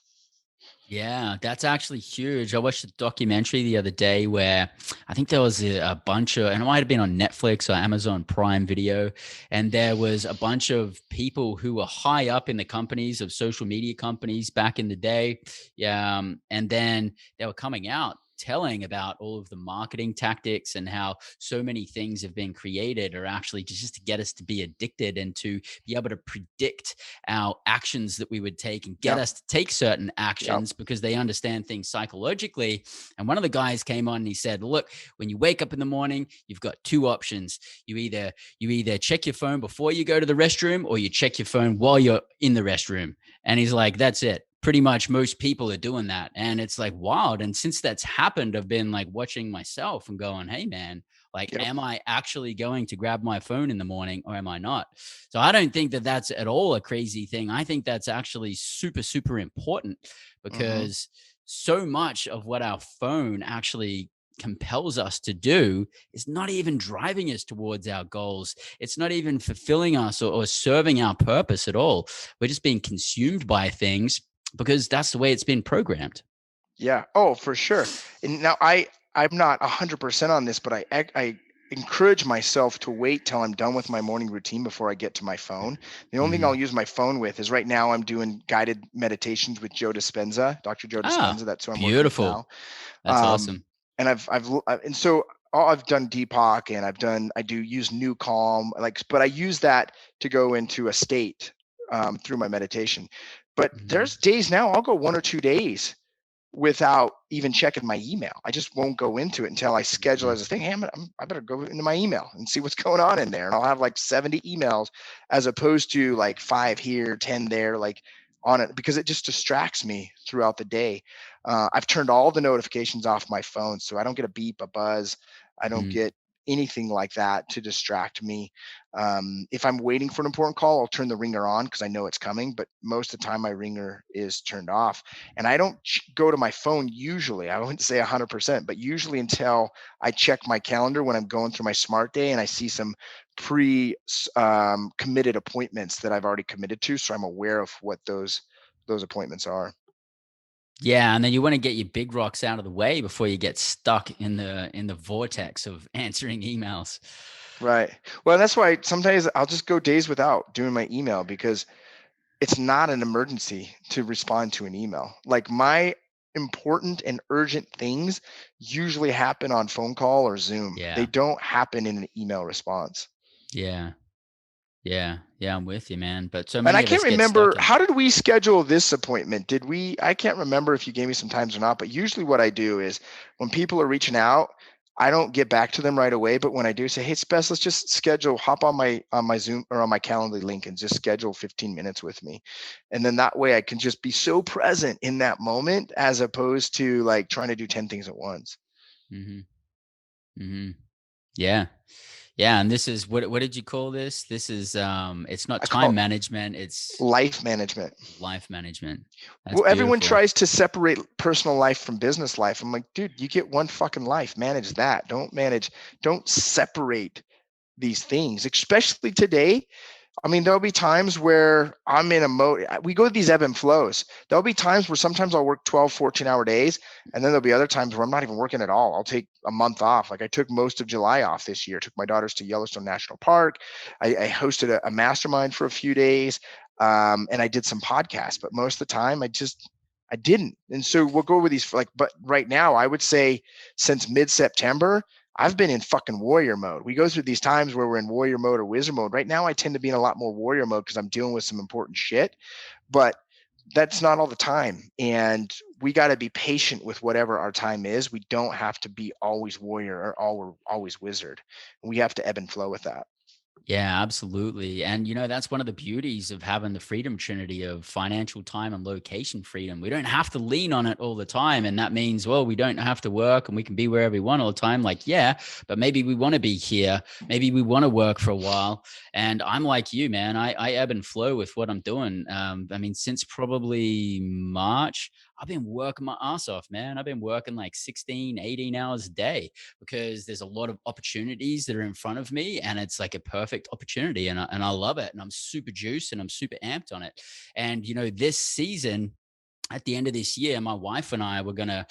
Yeah, that's actually huge. I watched a documentary the other day where I think there was a bunch of, and it might have been on Netflix or Amazon Prime Video, and there was a bunch of people who were high up in the companies of social media companies back in the day. Yeah, and then they were coming out telling about all of the marketing tactics and how so many things have been created are actually just to get us to be addicted and to be able to predict our actions that we would take and get Yep. us to take certain Yep. actions because they understand things psychologically. And one of the guys came on and he said, look, when you wake up in the morning, you've got two options. You either check your phone before you go to the restroom or you check your phone while you're in the restroom. And he's like, that's it. Pretty much most people are doing that. And it's like wild. And since that's happened, I've been like watching myself and going, hey man, like, Yep. am I actually going to grab my phone in the morning or am I not? So I don't think that that's at all a crazy thing. I think that's actually super, super important Hmm. because so much of what our phone actually compels us to do is not even driving us towards our goals. It's not even fulfilling us or serving our purpose at all. We're just being consumed by things because that's the way it's been programmed. Yeah. Oh, for sure. And now I'm not 100% on this, but I encourage myself to wait till I'm done with my morning routine before I get to my phone. The only thing I'll Mhm. use my phone with is right now I'm doing guided meditations with Joe Dispenza, Dr. Joe Ah, Dispenza. That's who I'm working with beautiful. now. That's Um, awesome. and and so I've done Deepak and I do use New Calm, like, but I use that to go into a state through my meditation. But Mhm. there's days now I'll go 1 or 2 days without even checking my email. I just won't go into it until I schedule Mhm. as a thing. Hey, I better go into my email and see what's going on in there. And I'll have like 70 emails as opposed to like 5 here, 10 there, like on it, because it just distracts me throughout the day. I've turned all the notifications off my phone, so I don't get a beep, a buzz. I don't Mhm. get anything like that to distract me. If I'm waiting for an important call, I'll turn the ringer on because I know it's coming. But most of the time, my ringer is turned off, and I don't go to my phone usually. I wouldn't say 100%, but usually until I check my calendar when I'm going through my smart day and I see some pre committed appointments that I've already committed to, so I'm aware of what those appointments are. Yeah, and then you want to get your big rocks out of the way before you get stuck in the vortex of answering emails. Right. Well, that's why sometimes I'll just go days without doing my email because it's not an emergency to respond to an email. Like my important and urgent things usually happen on phone call or Zoom. They Yeah. don't happen in an email response. Yeah. Yeah. Yeah. I'm with you, man. But so And I many of can't us get remember, stuck in. how did we schedule this appointment? I can't remember if you gave me some times or not, but usually what I do is when people are reaching out, I don't get back to them right away. But when I do say, hey, Spence, let's just schedule, hop on my Zoom or on my Calendly link and just schedule 15 minutes with me. And then that way I can just be so present in that moment as opposed to like trying to do 10 things at once. Mm-hmm. Mm-hmm. Yeah. Yeah. And this is what did you call this? This is it's not I time call management, it's life management. life management. That's Well, everyone beautiful. tries to separate personal life from business life. I'm like, dude, you get one fucking life. Manage that. Don't separate these things, especially today. I mean, there'll be times where I'm in a mode. We go to these ebb and flows. There'll be times where sometimes I'll work 12, 14-hour days. And then there'll be other times where I'm not even working at all. I'll take a month off. Like I took most of July off this year, took my daughters to Yellowstone National Park. I hosted a mastermind for a few days. And I did some podcasts, but most of the time I didn't. And so we'll go over these but right now I would say since mid-September, I've been in fucking warrior mode. We go through these times where we're in warrior mode or wizard mode. Right now, I tend to be in a lot more warrior mode because I'm dealing with some important shit, but that's not all the time. And we got to be patient with whatever our time is. We don't have to be always warrior or always wizard. We have to ebb and flow with that. Yeah, absolutely. And that's one of the beauties of having the freedom trinity of financial, time, and location freedom. We don't have to lean on it all the time. And that means, well, we don't have to work and we can be wherever we want all the time. Like, yeah, but maybe we want to be here. Maybe we want to work for a while. And I'm like you, man. I ebb and flow with what I'm doing. I mean, since probably March, I've been working my ass off, man. I've been working like 16, 18 hours a day because there's a lot of opportunities that are in front of me and it's like a perfect opportunity and I love it and I'm super juiced and I'm super amped on it. And, this season, at the end of this year, my wife and I were gonna,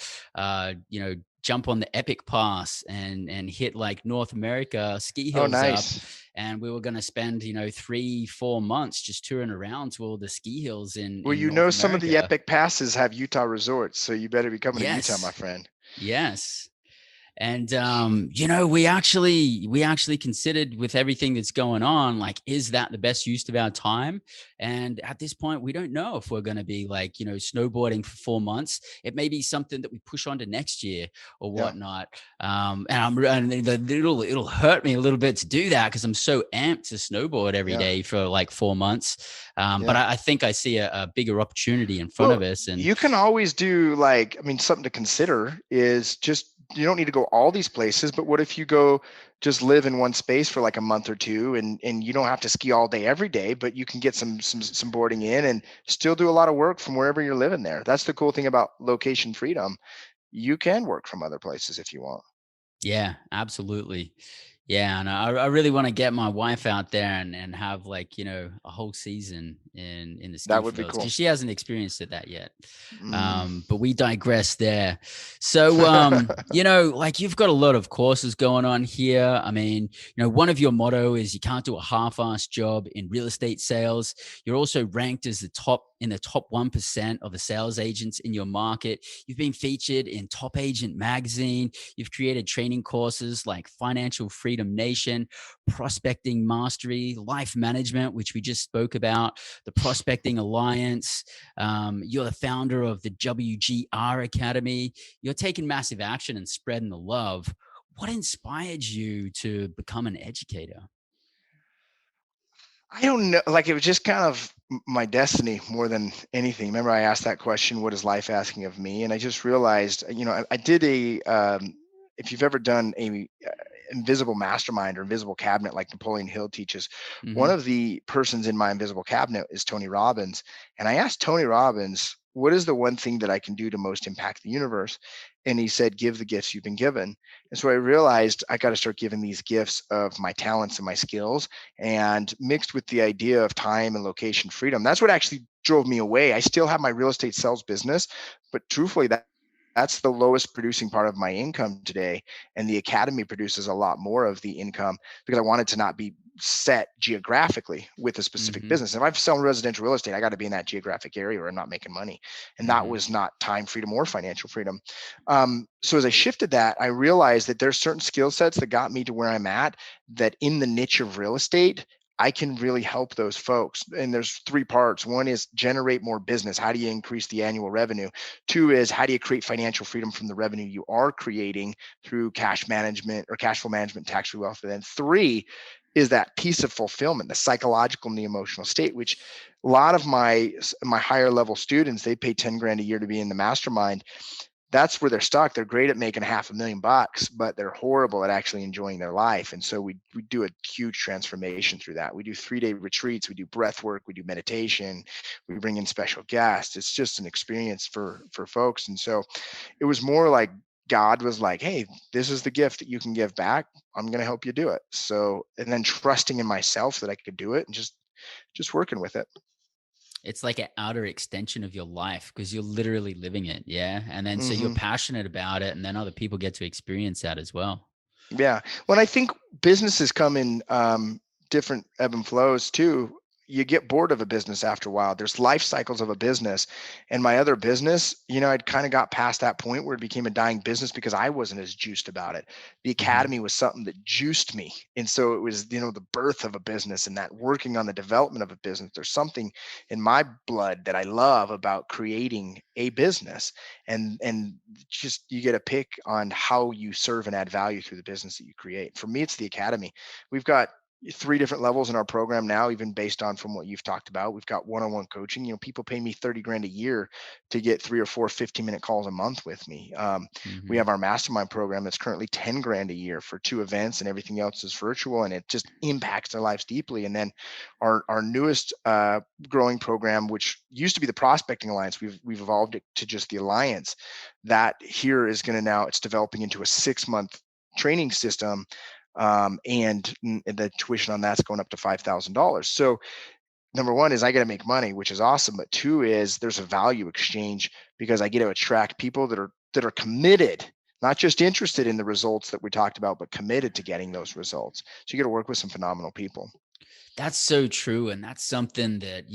jump on the Epic Pass and hit like North America ski Oh, hills up, nice. and we were gonna spend 3-4 months just touring around to all the ski hills in Well, North some of the America. epic passes have Utah resorts, so you better be coming to Utah, my Yes, friend. yes. And we actually considered with everything that's going on, like, is that the best use of our time? And at this point, we don't know if we're going to be like, snowboarding for 4 months. It may be something that we push on to next year or Yeah. whatnot. It'll hurt me a little bit to do that because I'm so amped to snowboard every Yeah. day for like 4 months. But Yeah. I think I see a bigger opportunity in front Well, of us. And you can always do something to consider is just you don't need to go all these places, but what if you go just live in one space for like a month or two and you don't have to ski all day every day, but you can get some boarding in and still do a lot of work from wherever you're living there. That's the cool thing about location freedom. You can work from other places if you want. yeah, absolutely. Yeah, and I really want to get my wife out there and have like a whole season in the ski That would be fields cool. because she hasn't experienced it that yet. Mm. But we digress there. So like you've got a lot of courses going on here. I mean, one of your motto is you can't do a half-assed job in real estate sales. You're also ranked as the top 1% of the sales agents in your market. You've been featured in Top Agent magazine. You've created training courses like Financial Freedom Nation, Prospecting Mastery, Life Management, which we just spoke about, the Prospecting Alliance. You're the founder of the WGR Academy. You're taking massive action and spreading the love. What inspired you to become an educator? I don't know. Like it was just kind of my destiny more than anything. Remember, I asked that question, "What is life asking of me?" And I just realized, I did if you've ever done a invisible mastermind or invisible cabinet like Napoleon Hill teaches, one Mm-hmm. of the persons in my invisible cabinet is Tony Robbins. And I asked Tony Robbins, "What is the one thing that I can do to most impact the universe?" And he said, "Give the gifts you've been given." And so I realized I got to start giving these gifts of my talents and my skills, and mixed with the idea of time and location freedom. That's what actually drove me away. I still have my real estate sales business, but truthfully, that's the lowest producing part of my income today. And the academy produces a lot more of the income because I wanted to not be set geographically with a specific Mm-hmm. business. If I'm selling residential real estate, I got to be in that geographic area or I'm not making money. And that Mm-hmm. was not time freedom or financial freedom. So as I shifted that, I realized that there's certain skill sets that got me to where I'm at, that in the niche of real estate, I can really help those folks. And there's three parts. One is generate more business. How do you increase the annual revenue? Two is how do you create financial freedom from the revenue you are creating through cash management or cash flow management, tax-free wealth? And then three is that piece of fulfillment, the psychological and the emotional state, which a lot of my higher level students, they pay 10 grand a year to be in the mastermind. That's where they're stuck. They're great at making $500,000, but they're horrible at actually enjoying their life. And so we do a huge transformation through that. We do 3-day retreats, we do breath work, we do meditation, we bring in special guests. It's just an experience for folks. And so it was more like God was like, hey, this is the gift that you can give back. I'm going to help you do it. So, and then trusting in myself that I could do it and just working with it. It's like an outer extension of your life because you're literally living it. Yeah. And then so you're Hmm. passionate about it, and then other people get to experience that as well. Yeah. When I think businesses come in different ebb and flows too, you get bored of a business after a while. There's life cycles of a business. And my other business, I'd kind of got past that point where it became a dying business because I wasn't as juiced about it. The Mm-hmm. academy was something that juiced me. And so it was, the birth of a business and that working on the development of a business. There's something in my blood that I love about creating a business. And just you get to pick on how you serve and add value through the business that you create. For me, it's the academy. We've got three different levels in our program now, even based on from what you've talked about. We've got one-on-one coaching. People pay me 30 grand a year to get 3 or 4 15-minute calls a month with me. We Mm-hmm. have our mastermind program that's currently 10 grand a year for 2 events, and everything else is virtual, and it just impacts their lives deeply. And then our newest growing program, which used to be the Prospecting Alliance, we've evolved it to just the Alliance. That here is going to now, it's developing into a 6-month training system, and the tuition on that's going up to $5,000. So number one is I got to make money, which is awesome. But two is there's a value exchange because I get to attract people that are committed, not just interested in the results that we talked about, but committed to getting those results. So you got to work with some phenomenal people. That's so true. And that's something that,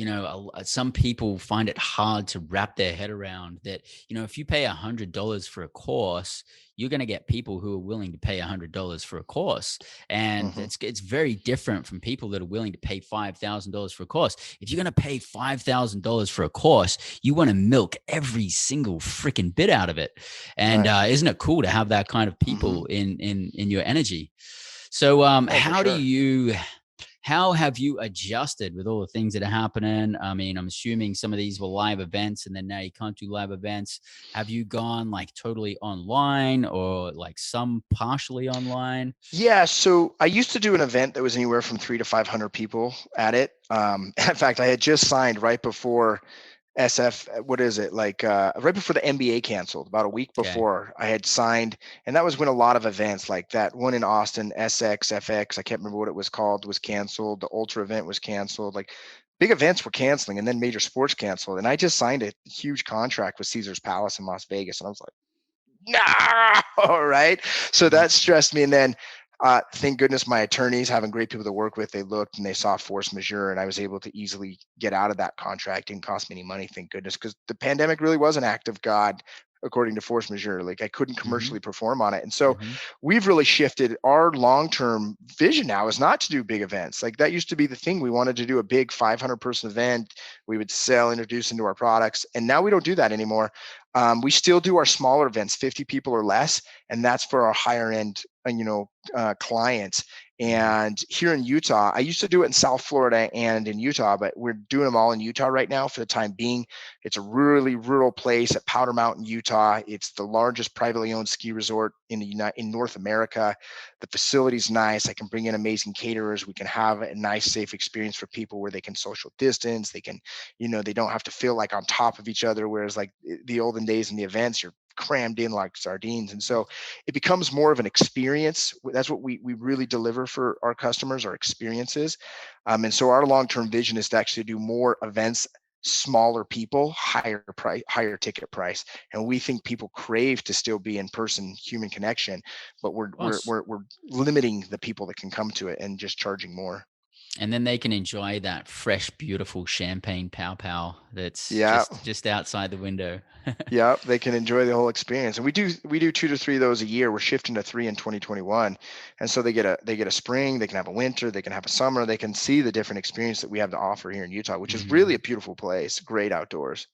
some people find it hard to wrap their head around that, if you pay $100 for a course, you're going to get people who are willing to pay $100 for a course. And Hmm. it's very different from people that are willing to pay $5,000 for a course. If you're going to pay $5,000 for a course, you want to milk every single freaking bit out of it. And Right. isn't it cool to have that kind of Hmm. people in your energy? So Oh, for sure. how have you adjusted with all the things that are happening? I mean, I'm assuming some of these were live events and then now you can't do live events. Have you gone like totally online or like some partially online? Yeah, so I used to do an event that was anywhere from 300 to 500 people at it. In fact, I had just signed right before SF, what is it? Like right before the NBA canceled, about a week Okay. before I had signed. And that was when a lot of events like that one in Austin, SX, FX, I can't remember what it was called, was canceled. The Ultra event was canceled. Like big events were canceling and then major sports canceled. And I just signed a huge contract with Caesar's Palace in Las Vegas. And I was like, no, right. So that Mhm. stressed me. And then thank goodness my attorneys, having great people to work with, they looked and they saw force majeure, and I was able to easily get out of that contract. It didn't cost me any money, thank goodness, because the pandemic really was an act of God according to force majeure. Like I couldn't Mhm. commercially perform on it. And so Mhm. we've really shifted. Our long-term vision now is not to do big events. Like that used to be the thing. We wanted to do a big 500-person event. We would sell, introduce into our products. And now we don't do that anymore. We still do our smaller events, 50 people or less, and that's for our higher end, clients. Mhm. And here in Utah, I used to do it in South Florida and in Utah, but we're doing them all in Utah right now for the time being. It's a really rural place at Powder Mountain, Utah. It's the largest privately owned ski resort in North America. The facility's nice. I can bring in amazing caterers. We can have a nice, safe experience for people where they can social distance. They can, they don't have to feel like on top of each other. Whereas like the olden days in the events, you're crammed in like sardines. And so it becomes more of an experience. That's what we really deliver for our customers, our experiences. And so our long-term vision is to actually do more events smaller people, higher ticket price. And we think people crave to still be in person, human connection, but Us. we're limiting the people that can come to it and just charging more. And then they can enjoy that fresh, beautiful champagne pow pow that's Yeah. just outside the window. Yeah, they can enjoy the whole experience. And we do 2 to 3 of those a year. We're shifting to 3 in 2021. And so they get a spring, they can have a winter, they can have a summer, they can see the different experience that we have to offer here in Utah, which is really Mhm. a beautiful place, great outdoors.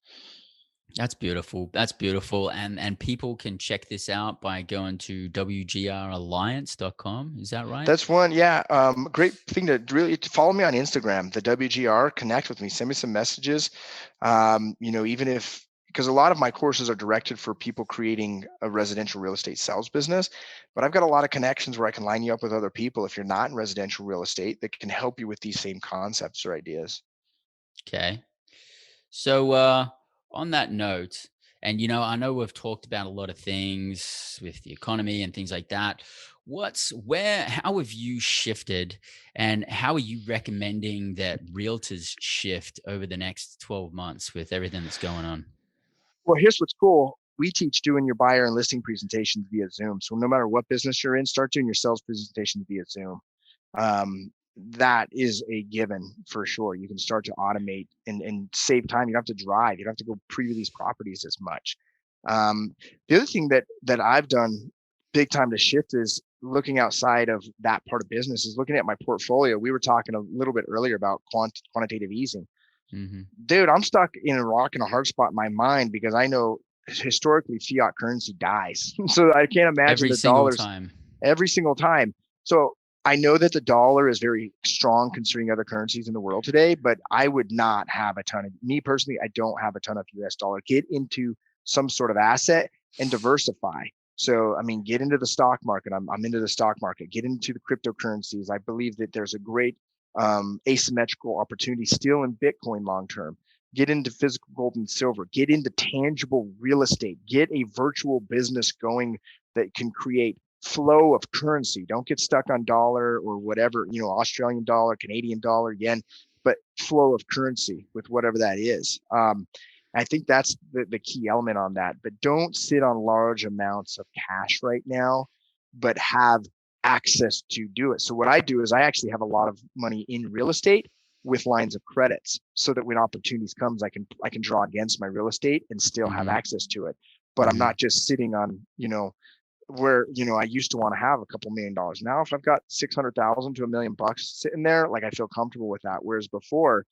That's beautiful. That's beautiful. And people can check this out by going to wgralliance.com. Is that right? That's one, yeah. Great thing to really to follow me on Instagram, the WGR. Connect with me, send me some messages. Even if because a lot of my courses are directed for people creating a residential real estate sales business, but I've got a lot of connections where I can line you up with other people if you're not in residential real estate that can help you with these same concepts or ideas. Okay. So, on that note, and I know we've talked about a lot of things with the economy and things like that. How have you shifted, and how are you recommending that realtors shift over the next 12 months with everything that's going on? Well, here's what's cool. We teach doing your buyer and listing presentations via Zoom. So no matter what business you're in, start doing your sales presentations via Zoom. That is a given for sure. You can start to automate and save time. You don't have to drive. You don't have to go pre-release properties as much. The other thing that I've done big time to shift is looking outside of that part of business is looking at my portfolio. We were talking a little bit earlier about quantitative easing. Hmm. Dude, I'm stuck in a rock and a hard spot in my mind because I know historically fiat currency dies. So I can't imagine Every the single dollars time. every single time. So I know that the dollar is very strong considering other currencies in the world today, but I would not have a ton of me personally. I don't have a ton of US dollar. Get into some sort of asset and diversify. So, I mean, get into the stock market. I'm into the stock market. Get into the cryptocurrencies. I believe that there's a great asymmetrical opportunity still in Bitcoin long term. Get into physical gold and silver. Get into tangible real estate. Get a virtual business going that can create flow of currency. Don't get stuck on dollar or whatever, Australian dollar, Canadian dollar, yen, but flow of currency with whatever that is. I think that's the key element on that. But don't sit on large amounts of cash right now, but have access to do it. So what I do is I actually have a lot of money in real estate with lines of credits so that when opportunities comes, I can draw against my real estate and still have Hmm. access to it. But I'm Hmm. not just sitting on, where I used to want to have a couple $1,000,000. Now, if I've got 600,000 to $1,000,000 sitting there, like I feel comfortable with that. Whereas before,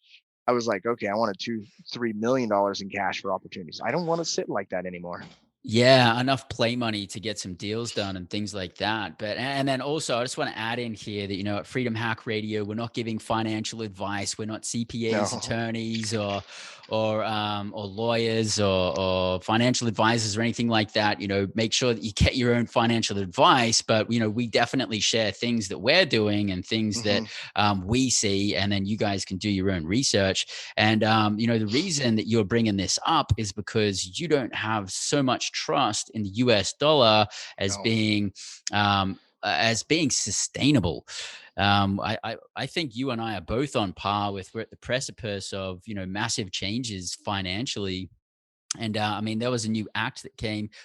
I was like, okay, I wanted $2-3 million in cash for opportunities. I don't want to sit like that anymore. Yeah, enough play money to get some deals done and things like that. But and then also, I just want to add in here that at Freedom Hack Radio, we're not giving financial advice. We're not CPAs, No. attorneys, or lawyers or financial advisors or anything like that. Make sure that you get your own financial advice. But we definitely share things that we're doing and things that Hmm. we see, and then you guys can do your own research. And the reason that you're bringing this up is because you don't have so much trust in the US dollar as No. being sustainable. I think you and I are both on par with we're at the precipice of massive changes financially. And I mean, there was a new act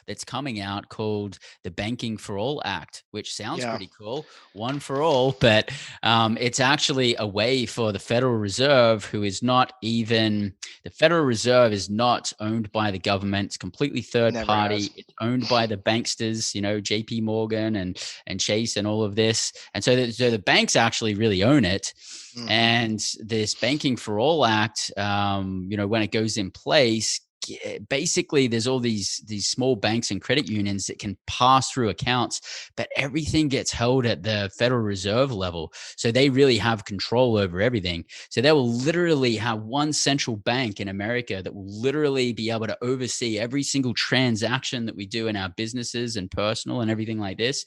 that's coming out called the Banking for All Act, which sounds Yeah. pretty cool, one for all, but it's actually a way for the Federal Reserve, the Federal Reserve is not owned by the government. It's completely third Never has. party. It's owned by the banksters, JP Morgan and Chase and all of this. And so the banks actually really own it. Hmm. And this Banking for All Act, when it goes in place, basically there's all these small banks and credit unions that can pass through accounts, but everything gets held at the Federal Reserve level, so they really have control over everything. So they will literally have one central bank in America that will literally be able to oversee every single transaction that we do in our businesses and personal and everything like this.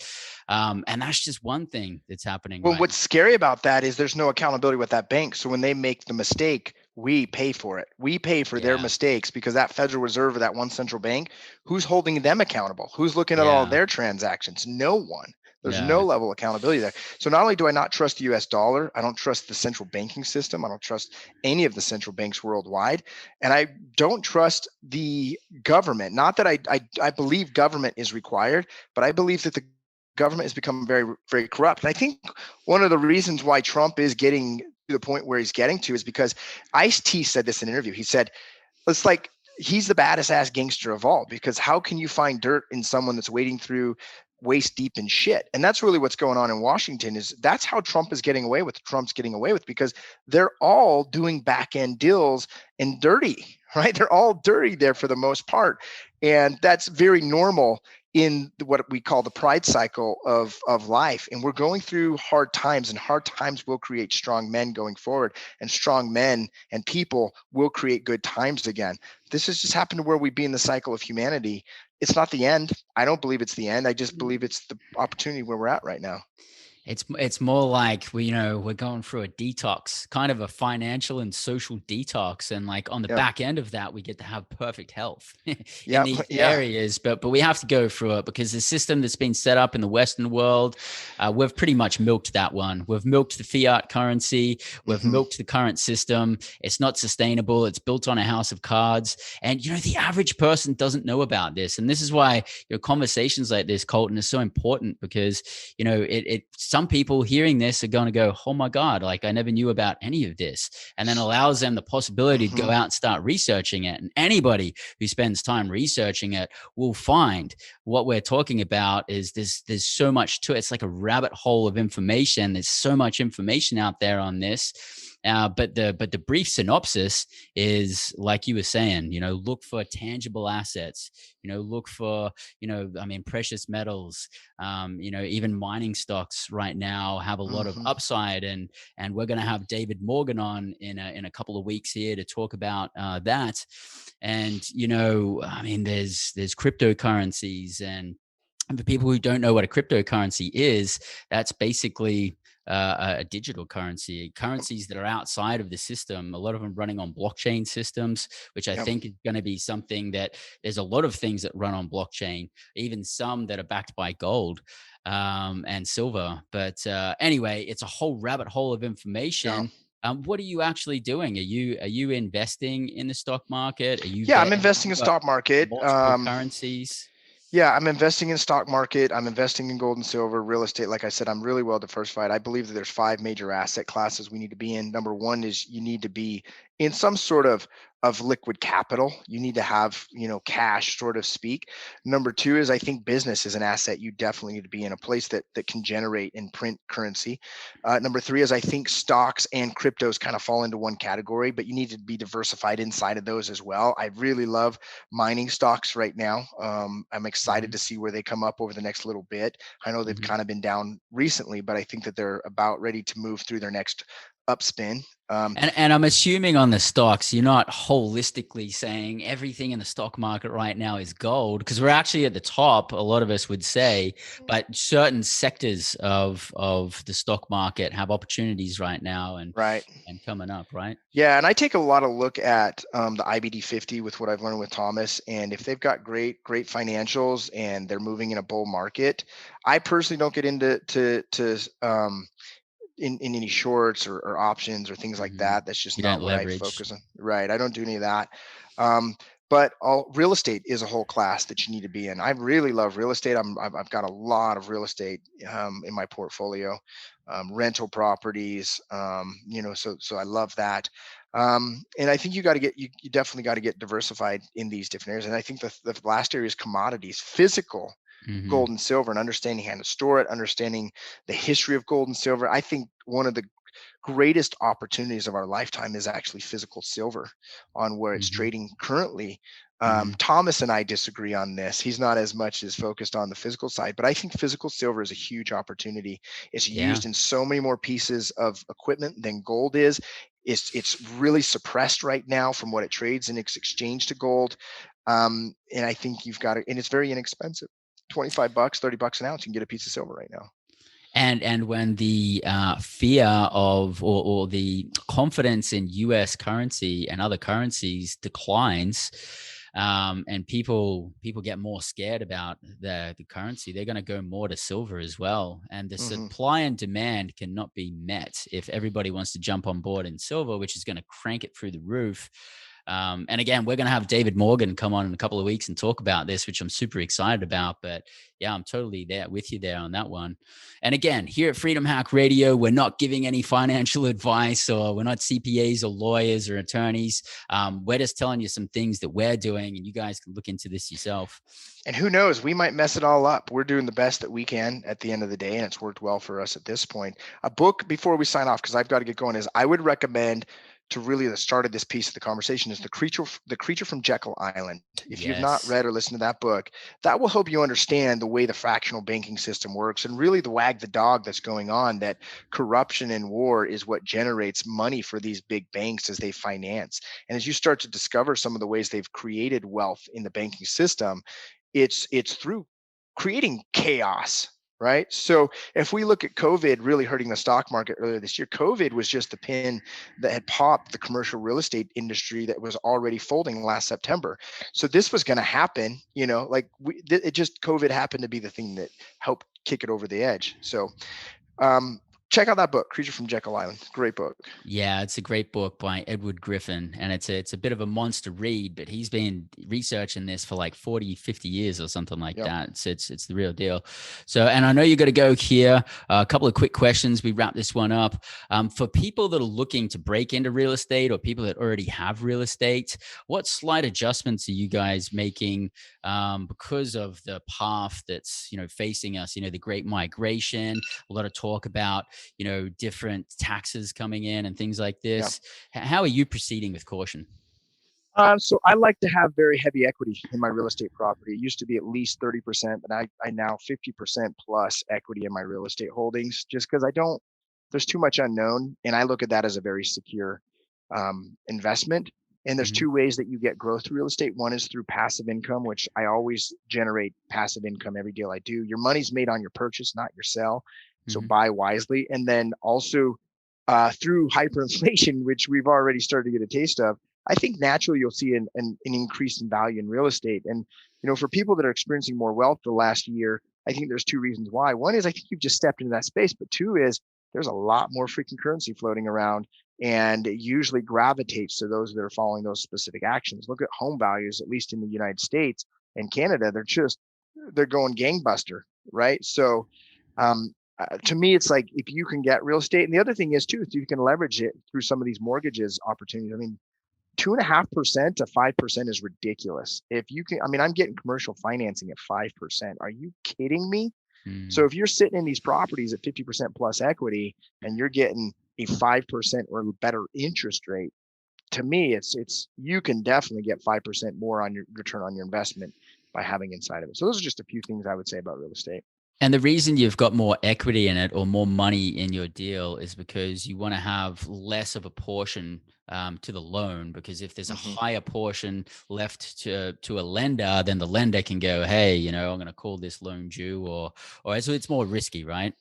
And that's just one thing that's happening Well, right what's scary about that is there's no accountability with that bank. So when they make the mistake, we pay for it. We pay for their Yeah. mistakes because that Federal Reserve or that one central bank, who's holding them accountable? Who's looking at all of Yeah. their transactions? No one. There's no Yeah. level of accountability there. So not only do I not trust the US dollar, I don't trust the central banking system. I don't trust any of the central banks worldwide. And I don't trust the government. Not that I believe government is required, but I believe that the government has become very, very corrupt. And I think one of the reasons why Trump is getting to the point where he's getting to is because Ice-T said this in an interview. He said, it's like he's the baddest ass gangster of all, because how can you find dirt in someone that's wading through waist deep in shit? And that's really what's going on in Washington. Is that's how Trump's getting away with, because they're all doing back end deals and dirty, right? They're all dirty there for the most part. And that's very normal in what we call the pride cycle of life. And we're going through hard times, and hard times will create strong men going forward, and strong men and people will create good times again. This has just happened to where we be in the cycle of humanity. It's not the end. I don't believe it's the end. I just believe it's the opportunity where we're at right now. It's more like we're going through a detox, kind of a financial and social detox, and like on the back end of that, we get to have perfect health in these areas. But we have to go through it, because the system that's been set up in the Western world, we've pretty much milked that one. We've milked the fiat currency. We've milked the current system. It's not sustainable. It's built on a house of cards, and the average person doesn't know about this. And this is why conversations like this, Colton, is so important, because some people hearing this are going to go, oh my God, like I never knew about any of this. And then allows them the possibility to go out and start researching it. And anybody who spends time researching it will find what we're talking about is there's so much to it. It's like a rabbit hole of information. There's so much information out there on this. But the brief synopsis is, like you were saying, look for tangible assets, look for, precious metals, even mining stocks right now have a lot of upside. And we're going to have David Morgan on in a couple of weeks here to talk about that. And, there's cryptocurrencies, and for people who don't know what a cryptocurrency is, that's basically a digital currencies that are outside of the system, a lot of them running on blockchain systems, which I think is going to be something that there's a lot of things that run on blockchain, even some that are backed by gold and silver. But anyway, it's a whole rabbit hole of information. What are you actually doing? Are you investing in the stock market? Are you I'm investing in stock market. Multiple currencies. Yeah, I'm investing in stock market. I'm investing in gold and silver, real estate. Like I said, I'm really well diversified. I believe that there's 5 major asset classes we need to be in. Number one is you need to be in some sort of liquid capital. You need to have, cash, sort of speak. Number 2 is I think business is an asset you definitely need to be in, a place that can generate and print currency. Number 3 is I think stocks and cryptos kind of fall into one category, but you need to be diversified inside of those as well. I really love mining stocks right now. I'm excited to see where they come up over the next little bit. I know they've kind of been down recently, but I think that they're about ready to move through their next upspin. And I'm assuming on the stocks, you're not holistically saying everything in the stock market right now is gold, because we're actually at the top, a lot of us would say, but certain sectors of the stock market have opportunities right now and coming up, right? Yeah, and I take a lot of look at the IBD 50 with what I've learned with Thomas, and if they've got great financials and they're moving in a bull market, I personally don't get into in any shorts or options or things like that. That's just not what I focus on. Right. I don't do any of that. But real estate is a whole class that you need to be in. I really love real estate. I've got a lot of real estate in my portfolio, rental properties. So I love that. And I think you definitely got to get diversified in these different areas. And I think the last area is commodities, physical. Gold and silver, and understanding how to store it, understanding the history of gold and silver. I think one of the greatest opportunities of our lifetime is actually physical silver on where it's trading currently. Thomas and I disagree on this. He's not as much as focused on the physical side, but I think physical silver is a huge opportunity. It's used in so many more pieces of equipment than gold is. It's really suppressed right now from what it trades in its exchange to gold. And I think you've got it, and it's very inexpensive. $25, $30 an ounce, you can get a piece of silver right now. And when the fear of or the confidence in US currency and other currencies declines, and people get more scared about the currency. They're going to go more to silver as well. And the supply and demand cannot be met if everybody wants to jump on board in silver, which is going to crank it through the roof. And again, we're going to have David Morgan come on in a couple of weeks and talk about this, which I'm super excited about. But yeah, I'm totally there with you there on that one. And again, here at Freedom Hack Radio, we're not giving any financial advice, or we're not CPAs or lawyers or attorneys. We're just telling you some things that we're doing, and you guys can look into this yourself. And who knows, we might mess it all up. We're doing the best that we can at the end of the day, and it's worked well for us at this point. A book before we sign off, because I've got to get going, is I would recommend, to really the start of this piece of the conversation, is the creature from Jekyll Island. If you've not read or listened to that book, that will help you understand the way the fractional banking system works, and really the wag the dog that's going on, that corruption and war is what generates money for these big banks as they finance. And as you start to discover some of the ways they've created wealth in the banking system, it's through creating chaos. Right. So if we look at COVID really hurting the stock market earlier this year, COVID was just the pin that had popped the commercial real estate industry that was already folding last September. So this was going to happen, COVID happened to be the thing that helped kick it over the edge. So check out that book, Creature from Jekyll Island. Great book. Yeah, it's a great book by Edward Griffin, and it's a bit of a monster read, but he's been researching this for like 40, 50 years or something like that. So it's the real deal. So, and I know you're going to go here. A couple of quick questions. We wrap this one up. For people that are looking to break into real estate, or people that already have real estate, what slight adjustments are you guys making because of the path that's, facing us, the great migration, a lot of talk about, different taxes coming in and things like this. How are you proceeding with caution? So I like to have very heavy equity in my real estate property. It used to be at least 30%, but I now 50% plus equity in my real estate holdings, just because there's too much unknown. And I look at that as a very secure investment. And there's two ways that you get growth through real estate. One is through passive income, which I always generate passive income every deal I do. Your money's made on your purchase, not your sell. So buy wisely. And then also through hyperinflation, which we've already started to get a taste of, I think naturally you'll see an increase in value in real estate. And, for people that are experiencing more wealth the last year, I think there's two reasons why. One is I think you've just stepped into that space, but two is there's a lot more freaking currency floating around, and it usually gravitates to those that are following those specific actions. Look at home values, at least in the United States and Canada, they're going gangbuster, right? So, to me, it's like, if you can get real estate, and the other thing is too, if you can leverage it through some of these mortgages opportunities. I mean, 2.5% to 5% is ridiculous. If you can, I'm getting commercial financing at 5%. Are you kidding me? So if you're sitting in these properties at 50% plus equity and you're getting a 5% or better interest rate, to me, it's you can definitely get 5% more on your return on your investment by having inside of it. So those are just a few things I would say about real estate. And the reason you've got more equity in it, or more money in your deal, is because you want to have less of a portion to the loan. Because if there's a higher portion left to a lender, then the lender can go, hey, I'm going to call this loan due, or so it's more risky, right?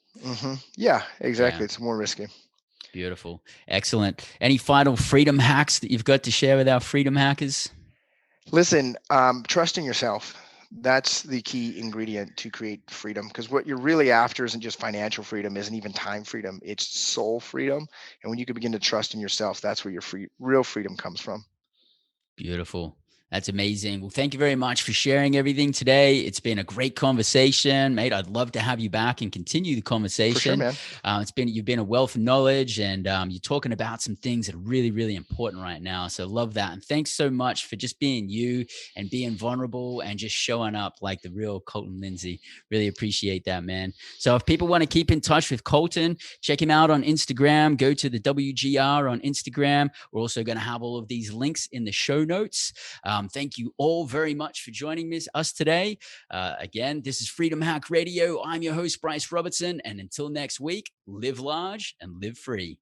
Yeah, exactly. Yeah. It's more risky. Beautiful. Excellent. Any final freedom hacks that you've got to share with our freedom hackers? Listen, trusting yourself. That's the key ingredient to create freedom, because what you're really after isn't just financial freedom, isn't even time freedom. It's soul freedom. And when you can begin to trust in yourself, that's where your real freedom comes from. Beautiful. That's amazing. Well, thank you very much for sharing everything today. It's been a great conversation, mate. I'd love to have you back and continue the conversation. For sure, man. You've been a wealth of knowledge, and you're talking about some things that are really, really important right now. So love that. And thanks so much for just being you and being vulnerable and just showing up like the real Colton Lindsay. Really appreciate that, man. So if people want to keep in touch with Colton, check him out on Instagram. Go to the WGR on Instagram. We're also going to have all of these links in the show notes. Thank you all very much for joining us today. Again, this is Freedom Hack Radio. I'm your host, Bryce Robertson. And until next week, live large and live free.